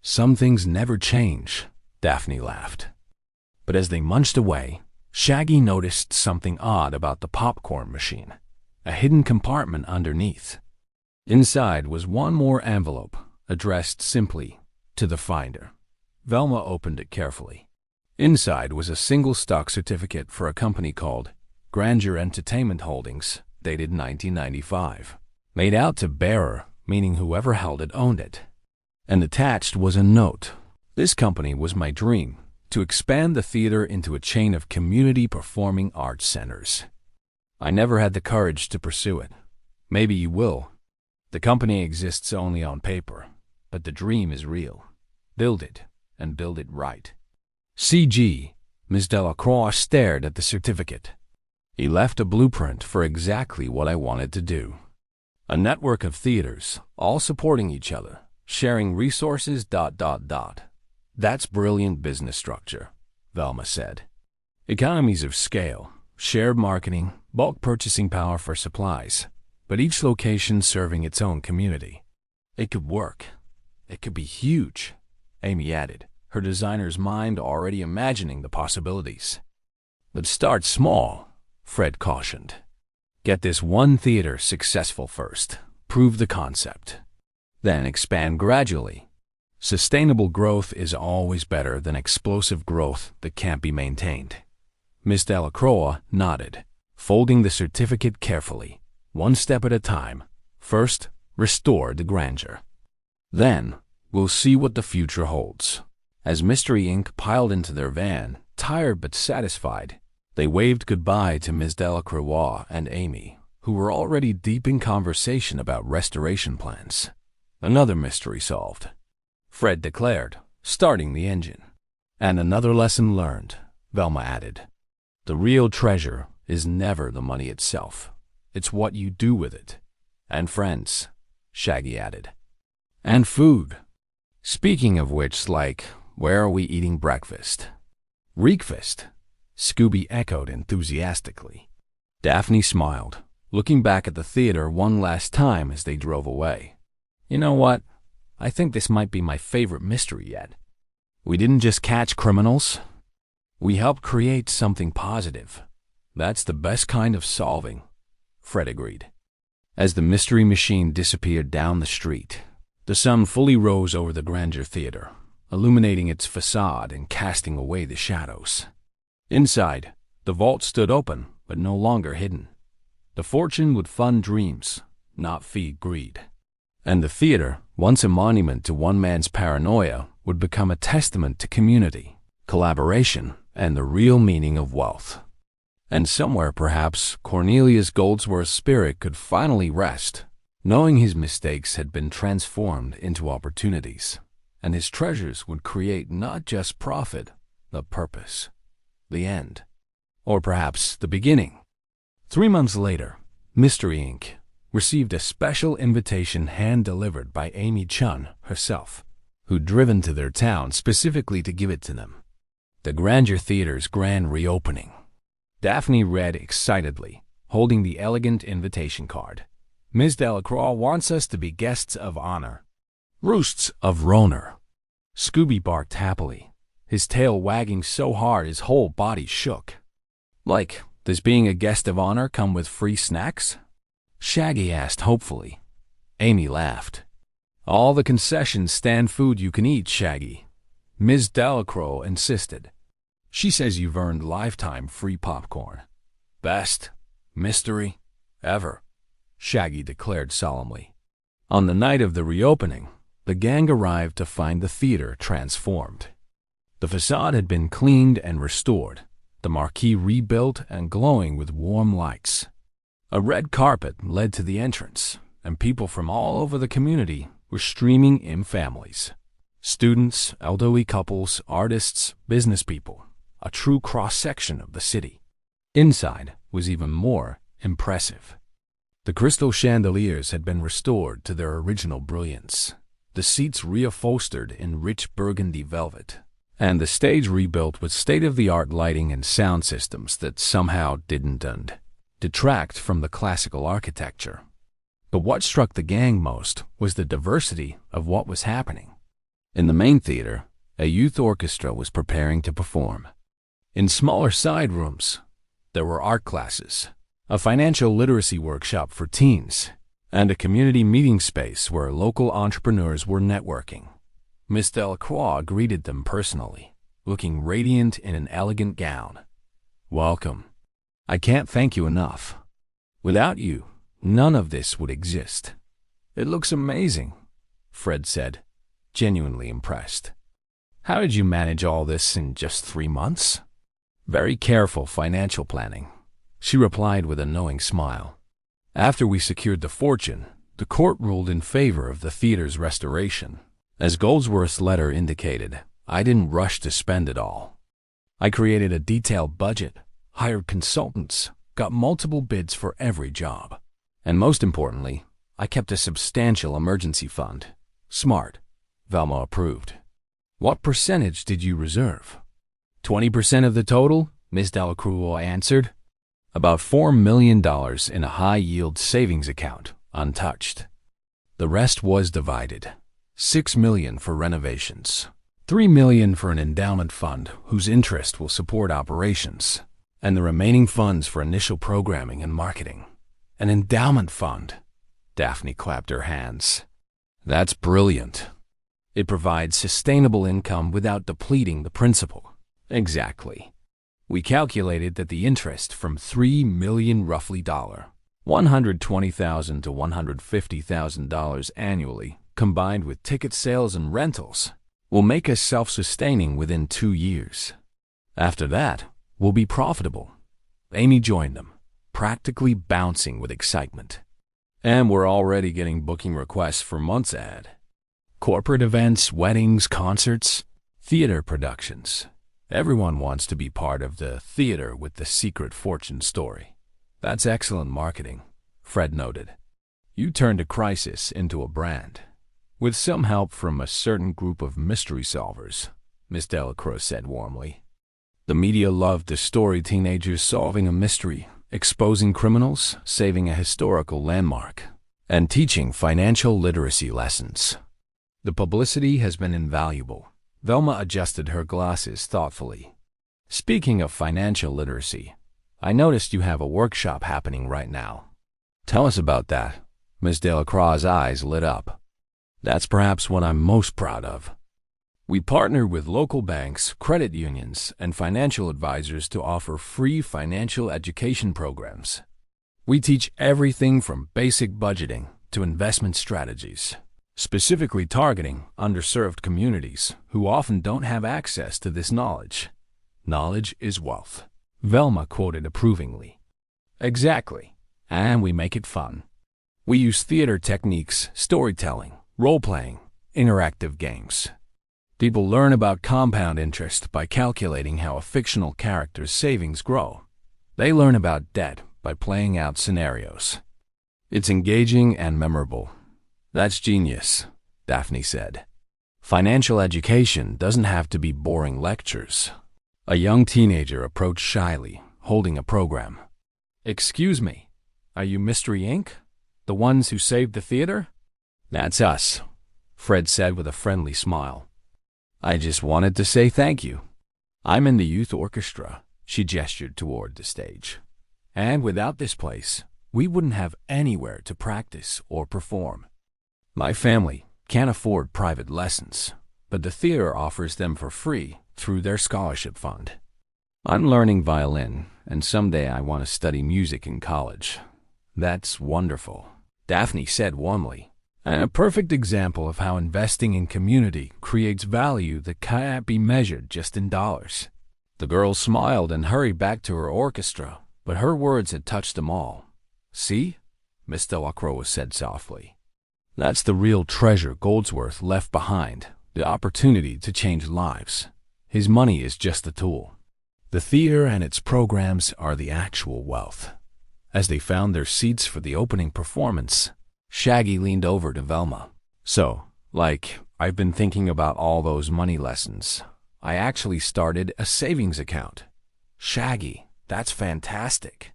Some things never change, Daphne laughed. But as they munched away, Shaggy noticed something odd about the popcorn machine, a hidden compartment underneath. Inside was one more envelope, addressed simply, to the finder. Velma opened it carefully. Inside was a single stock certificate for a company called Grandeur Entertainment Holdings, dated 1995. Made out to bearer, meaning whoever held it owned it. And attached was a note. This company was my dream, to expand the theater into a chain of community performing arts centers. I never had the courage to pursue it. Maybe you will. The company exists only on paper, but the dream is real. Build it, and build it right. C.G. Ms. Delacroix stared at the certificate. He left a blueprint for exactly what I wanted to do. A network of theaters, all supporting each other, sharing resources, ... That's brilliant business structure, Velma said. Economies of scale, shared marketing, bulk purchasing power for supplies, but each location serving its own community. It could work. It could be huge, Amy added, her designer's mind already imagining the possibilities. But start small, Fred cautioned. Get this one theater successful first. Prove the concept. Then expand gradually. Sustainable growth is always better than explosive growth that can't be maintained. Miss Delacroix nodded, folding the certificate carefully, one step at a time. First, restore the grandeur. Then, we'll see what the future holds. As Mystery Inc. piled into their van, tired but satisfied, they waved goodbye to Miss Delacroix and Amy, who were already deep in conversation about restoration plans. Another mystery solved, Fred declared, starting the engine. And another lesson learned, Velma added. The real treasure is never the money itself. It's what you do with it. And friends, Shaggy added. And food. Speaking of which, like, where are we eating breakfast? Breakfast, Scooby echoed enthusiastically. Daphne smiled, looking back at the theater one last time as they drove away. You know what? I think this might be my favorite mystery yet. We didn't just catch criminals. We helped create something positive. That's the best kind of solving, Fred agreed. As the mystery machine disappeared down the street, the sun fully rose over the Grandeur Theater, illuminating its facade and casting away the shadows. Inside, the vault stood open, but no longer hidden. The fortune would fund dreams, not feed greed. And the theater, once a monument to one man's paranoia, would become a testament to community, collaboration, and the real meaning of wealth. And somewhere, perhaps, Cornelius Goldsworth's spirit could finally rest, knowing his mistakes had been transformed into opportunities, and his treasures would create not just profit, but purpose. The end. Or perhaps the beginning. 3 months later, Mystery Inc. received a special invitation hand-delivered by Amy Chun herself, who'd driven to their town specifically to give it to them. The Grandeur Theater's grand reopening. Daphne read excitedly, holding the elegant invitation card. Miss Delacroix wants us to be guests of honor. Roosts of Roner. Scooby barked happily, his tail wagging so hard his whole body shook. Like, does being a guest of honor come with free snacks? Shaggy asked hopefully. Amy laughed. All the concessions stand food you can eat, Shaggy. Ms. Delacroix insisted. She says you've earned lifetime free popcorn. Best mystery ever, Shaggy declared solemnly. On the night of the reopening, the gang arrived to find the theater transformed. The facade had been cleaned and restored, the marquee rebuilt and glowing with warm lights. A red carpet led to the entrance, and people from all over the community were streaming in families. Students, elderly couples, artists, business people, a true cross-section of the city. Inside was even more impressive. The crystal chandeliers had been restored to their original brilliance, the seats reupholstered in rich burgundy velvet, and the stage rebuilt with state-of-the-art lighting and sound systems that somehow didn't detract from the classical architecture. But what struck the gang most was the diversity of what was happening. In the main theater, a youth orchestra was preparing to perform. In smaller side rooms, there were art classes, a financial literacy workshop for teens, and a community meeting space where local entrepreneurs were networking. Miss Delacroix greeted them personally, looking radiant in an elegant gown. Welcome. I can't thank you enough. Without you, none of this would exist. It looks amazing, Fred said, genuinely impressed. How did you manage all this in just 3 months? Very careful financial planning, she replied with a knowing smile. After we secured the fortune, the court ruled in favor of the theater's restoration. As Goldsworth's letter indicated, I didn't rush to spend it all. I created a detailed budget, hired consultants, got multiple bids for every job. And most importantly, I kept a substantial emergency fund. Smart. Velma approved. What percentage did you reserve? 20% of the total, Miss Delacroix answered. About $4 million in a high-yield savings account, untouched. The rest was divided. $6 million for renovations, $3 million for an endowment fund whose interest will support operations, and the remaining funds for initial programming and marketing. An endowment fund. Daphne clapped her hands. That's brilliant. It provides sustainable income without depleting the principal. Exactly. We calculated that the interest from $3 million roughly $120,000 to $150,000 annually, combined with ticket sales and rentals, will make us self-sustaining within 2 years. After that, we'll be profitable. Amy joined them, practically bouncing with excitement. And we're already getting booking requests for months ahead. Corporate events, weddings, concerts, theater productions. Everyone wants to be part of the theater with the secret fortune story. That's excellent marketing, Fred noted. You turned a crisis into a brand. With some help from a certain group of mystery solvers, Miss Delacroix said warmly. The media loved the story teenagers solving a mystery, exposing criminals, saving a historical landmark, and teaching financial literacy lessons. The publicity has been invaluable. Velma adjusted her glasses thoughtfully. Speaking of financial literacy, I noticed you have a workshop happening right now. Tell us about that. Miss Delacroix's eyes lit up. That's perhaps what I'm most proud of. We partner with local banks, credit unions, and financial advisors to offer free financial education programs. We teach everything from basic budgeting to investment strategies, specifically targeting underserved communities who often don't have access to this knowledge. Knowledge is wealth, Velma quoted approvingly. Exactly, and we make it fun. We use theater techniques, storytelling, role-playing, interactive games. People learn about compound interest by calculating how a fictional character's savings grow. They learn about debt by playing out scenarios. It's engaging and memorable. That's genius, Daphne said. Financial education doesn't have to be boring lectures. A young teenager approached shyly, holding a program. "Excuse me, are you Mystery Inc.? The ones who saved the theater?" "That's us," Fred said with a friendly smile. "I just wanted to say thank you. I'm in the youth orchestra," she gestured toward the stage. "And without this place, we wouldn't have anywhere to practice or perform. My family can't afford private lessons, but the theater offers them for free through their scholarship fund. I'm learning violin, and someday I want to study music in college." "That's wonderful," Daphne said warmly, "and a perfect example of how investing in community creates value that can't be measured just in dollars." The girl smiled and hurried back to her orchestra, but her words had touched them all. "See?" Miss Delacroix said softly. "That's the real treasure Goldsworth left behind, the opportunity to change lives. His money is just a tool. The theater and its programs are the actual wealth." As they found their seats for the opening performance, Shaggy leaned over to Velma. "So, I've been thinking about all those money lessons. I actually started a savings account." "Shaggy, that's fantastic."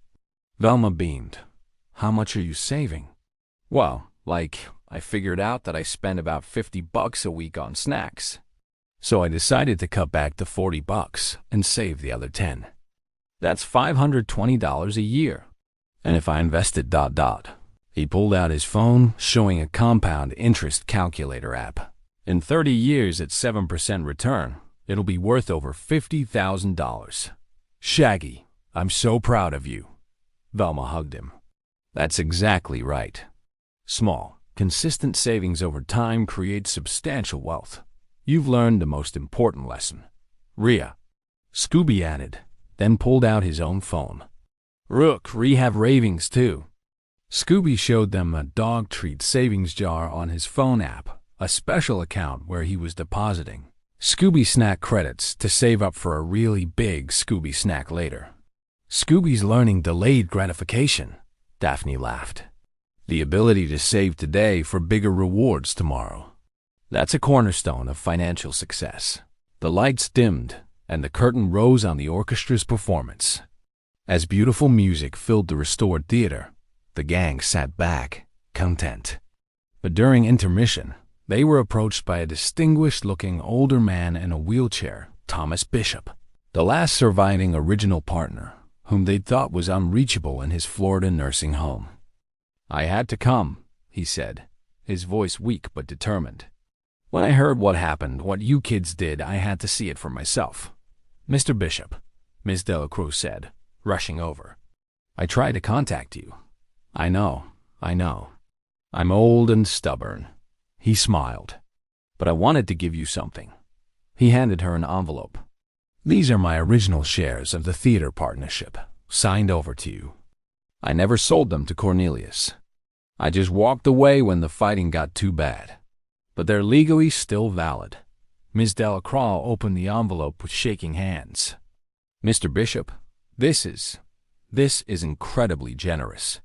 Velma beamed. "How much are you saving?" "Well, I figured out that I spend about $50 a week on snacks. So I decided to cut back to $40 and save the other 10. That's $520 a year. And if I invested ... He pulled out his phone, showing a compound interest calculator app. "In 30 years at 7% return, it'll be worth over $50,000. Shaggy, I'm so proud of you." Velma hugged him. "That's exactly right. Small, consistent savings over time create substantial wealth. You've learned the most important lesson." "Rhea," Scooby added, then pulled out his own phone. "Rook, we have ravings too." Scooby showed them a dog treat savings jar on his phone app, a special account where he was depositing Scooby snack credits to save up for a really big Scooby snack later. "Scooby's learning delayed gratification," Daphne laughed. "The ability to save today for bigger rewards tomorrow. That's a cornerstone of financial success." The lights dimmed, and the curtain rose on the orchestra's performance. As beautiful music filled the restored theater, the gang sat back, content. But during intermission, they were approached by a distinguished-looking older man in a wheelchair, Thomas Bishop, the last surviving original partner, whom they thought was unreachable in his Florida nursing home. "I had to come," he said, his voice weak but determined. "When I heard what happened, what you kids did, I had to see it for myself." "Mr. Bishop," Miss Delacroix said, rushing over. "I tried to contact you. I know. I'm old and stubborn." He smiled. "But I wanted to give you something." He handed her an envelope. "These are my original shares of the theater partnership, signed over to you. I never sold them to Cornelius. I just walked away when the fighting got too bad. But they're legally still valid." Ms. Delacroix opened the envelope with shaking hands. "Mr. Bishop, this is incredibly generous.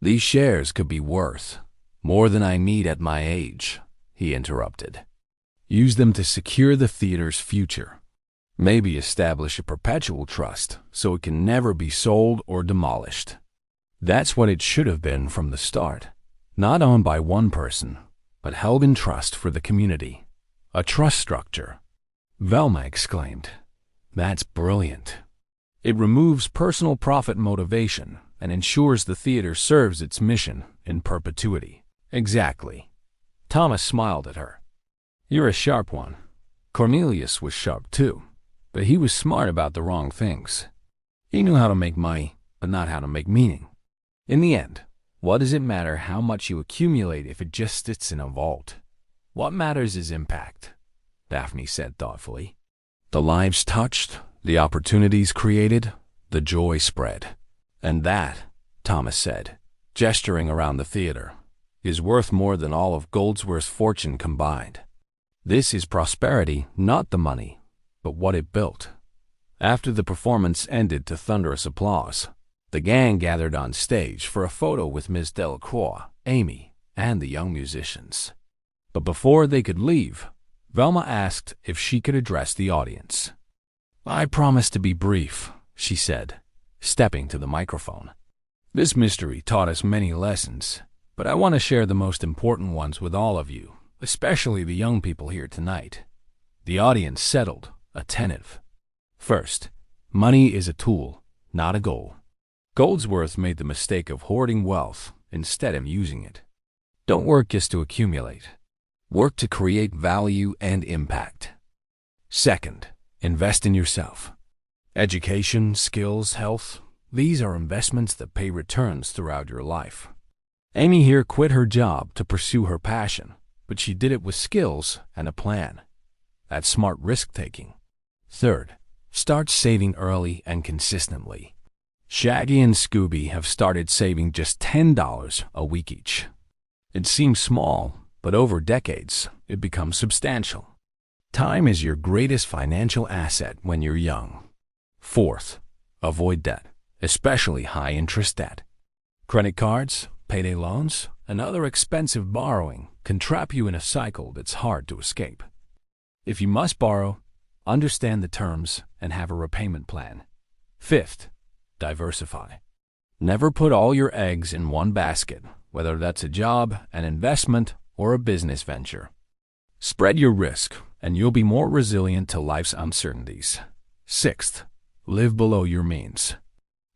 These shares could be worth more than I need at my age," he interrupted. "Use them to secure the theater's future. Maybe establish a perpetual trust so it can never be sold or demolished. That's what it should have been from the start. Not owned by one person, but held in trust for the community. A trust structure." Velma exclaimed. "That's brilliant. It removes personal profit motivation and ensures the theater serves its mission in perpetuity." "Exactly." Thomas smiled at her. "You're a sharp one. Cornelius was sharp too, but he was smart about the wrong things. He knew how to make money, but not how to make meaning. In the end, what does it matter how much you accumulate if it just sits in a vault? What matters is impact," Daphne said thoughtfully. "The lives touched, the opportunities created, the joy spread. And that," Thomas said, gesturing around the theater, "is worth more than all of Goldsworth's fortune combined. This is prosperity, not the money, but what it built." After the performance ended to thunderous applause, the gang gathered on stage for a photo with Ms. Delacroix, Amy, and the young musicians. But before they could leave, Velma asked if she could address the audience. "I promise to be brief," she said, stepping to the microphone. "This mystery taught us many lessons, but I want to share the most important ones with all of you, especially the young people here tonight." The audience settled, attentive. First, money is a tool, not a goal. Goldsworth made the mistake of hoarding wealth instead of using it. Don't work just to accumulate. Work to create value and impact. Second, invest in yourself. Education, skills, health, these are investments that pay returns throughout your life. Amy here quit her job to pursue her passion, but she did it with skills and a plan. That's smart risk-taking. Third, start saving early and consistently. Shaggy and Scooby have started saving just $10 a week each. It seems small, but over decades, it becomes substantial. Time is your greatest financial asset when you're young. Fourth, avoid debt, especially high-interest debt. Credit cards, payday loans, and other expensive borrowing can trap you in a cycle that's hard to escape. If you must borrow, understand the terms and have a repayment plan. Fifth, diversify. Never put all your eggs in one basket, whether that's a job, an investment, or a business venture. Spread your risk, and you'll be more resilient to life's uncertainties. Sixth, live below your means.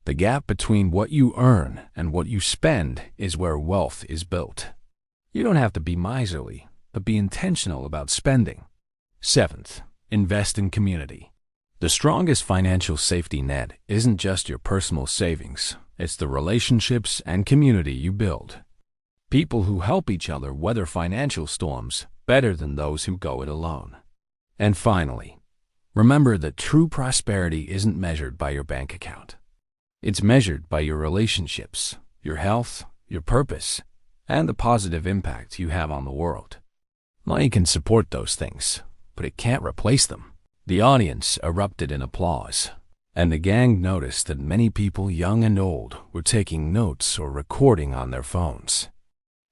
The gap between what you earn and what you spend is where wealth is built. You don't have to be miserly, but be intentional about spending. Seventh, invest in community. The strongest financial safety net isn't just your personal savings, it's the relationships and community you build. People who help each other weather financial storms better than those who go it alone. And finally, remember that true prosperity isn't measured by your bank account. It's measured by your relationships, your health, your purpose, and the positive impact you have on the world. Money can support those things, but it can't replace them. The audience erupted in applause, and the gang noticed that many people, young and old, were taking notes or recording on their phones.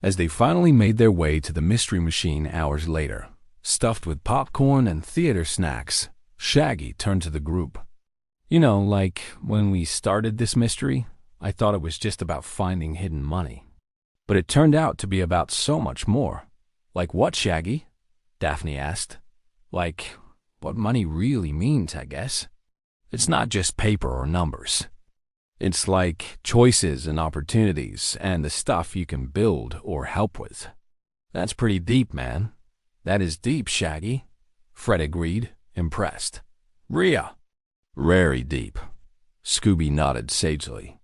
As they finally made their way to the mystery machine hours later, stuffed with popcorn and theater snacks, Shaggy turned to the group. "You know, like when we started this mystery, I thought it was just about finding hidden money. But it turned out to be about so much more." "Like what, Shaggy?" Daphne asked. "Like what money really means, I guess. It's not just paper or numbers. It's like choices and opportunities and the stuff you can build or help with." "That's pretty deep, man." "That is deep, Shaggy," Fred agreed, impressed. "Rhea." "Very deep." Scooby nodded sagely.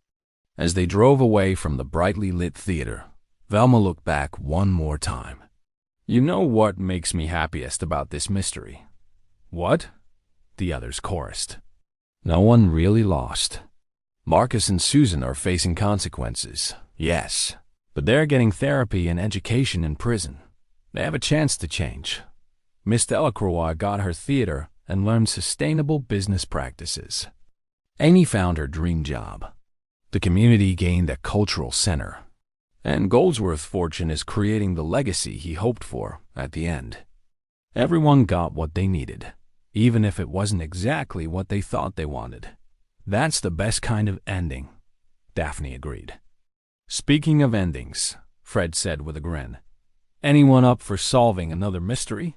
As they drove away from the brightly lit theater, Velma looked back one more time. "You know what makes me happiest about this mystery?" "What?" the others chorused. "No one really lost. Marcus and Susan are facing consequences, yes, but they're getting therapy and education in prison. They have a chance to change. Miss Delacroix got her theater and learned sustainable business practices. Amy found her dream job. The community gained a cultural center. And Goldsworth's fortune is creating the legacy he hoped for at the end. Everyone got what they needed, even if it wasn't exactly what they thought they wanted. That's the best kind of ending," Daphne agreed. "Speaking of endings," Fred said with a grin, "anyone up for solving another mystery?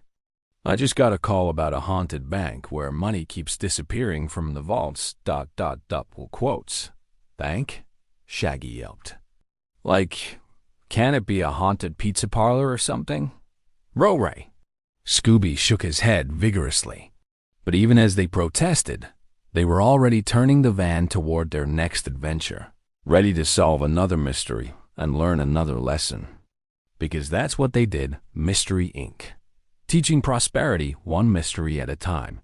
I just got a call about a haunted bank where money keeps disappearing from the vaults, ... double quotes. "Bank?" Shaggy yelped. "Like, can it be a haunted pizza parlor or something?" "Ray." Scooby shook his head vigorously. But even as they protested, they were already turning the van toward their next adventure, ready to solve another mystery and learn another lesson. Because that's what they did, Mystery Inc., teaching prosperity one mystery at a time.